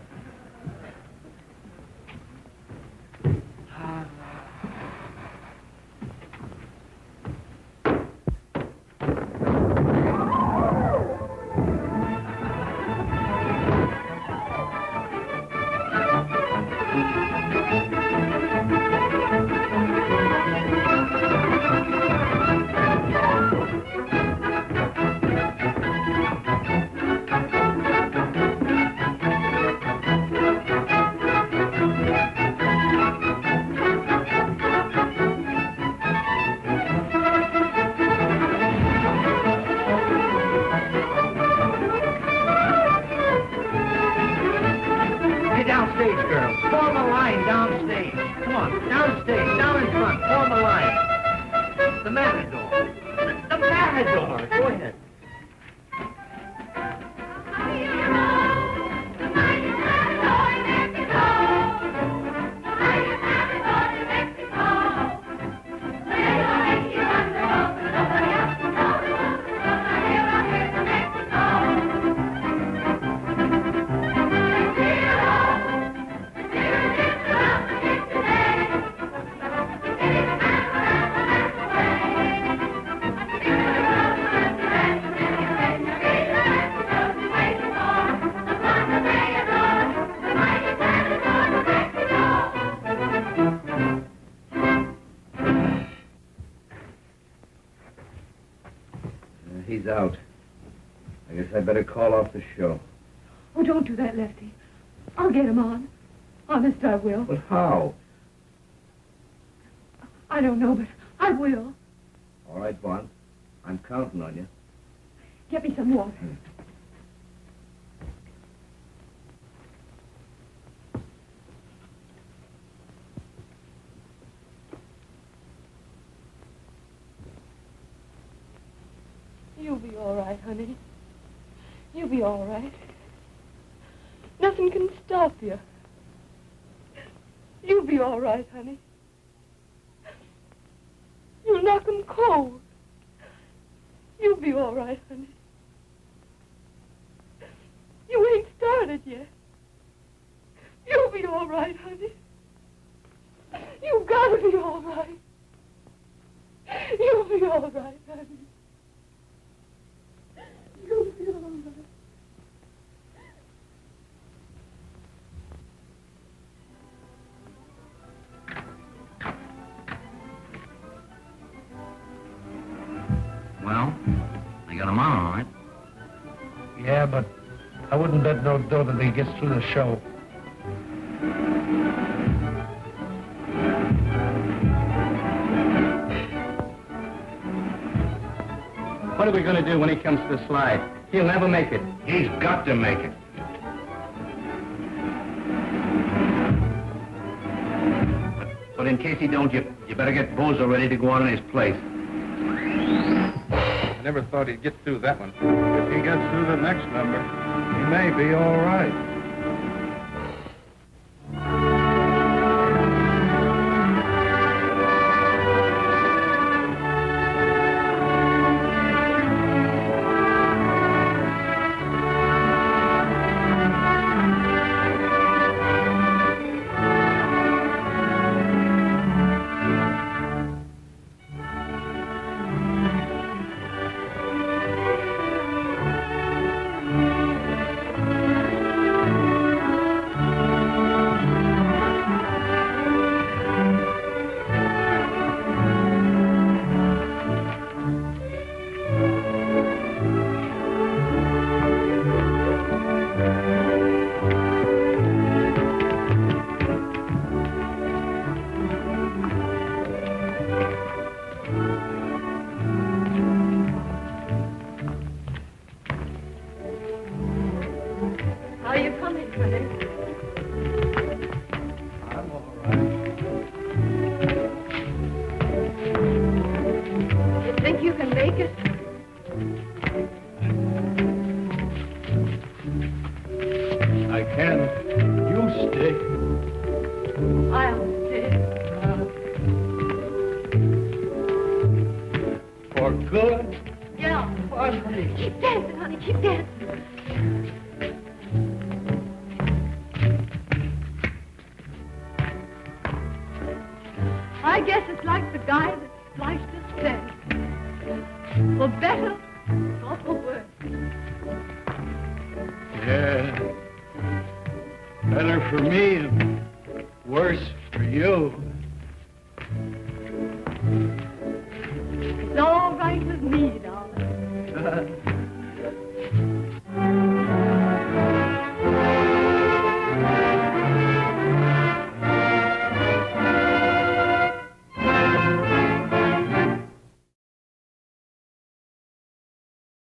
Downstage, girls. Form a line downstage. Come on, downstage, down in front. Form a line. The matador. The matador. Go ahead. He's out. I guess I better call off the show. Oh, don't do that, Lefty. I'll get him on. Honest, I will. But how? I don't know, but I will. All right, Bond. I'm counting on you. Get me some water. You'll be all right, honey. You'll be all right. Nothing can stop you. You'll be all right, honey. You'll knock 'em cold. You'll be all right, honey. You ain't started yet. You'll be all right, honey. You've got to be all right. You'll be all right, honey. You'll be all right. Well, they got him on, all right. Yeah, but I wouldn't bet no dough that he gets through the show. What are we going to do when he comes to the slide? He'll never make it. He's got to make it. But in case he don't, you better get Bozo ready to go on in his place. I never thought he'd get through that one. If he gets through the next number, he may be all right. for good. Yeah. What, honey? Keep dancing, honey. Keep dancing. I guess it's like the guy that sliced his steak. For better or for worse. Yeah. Better for me and worse for you. It's all right with me, darling.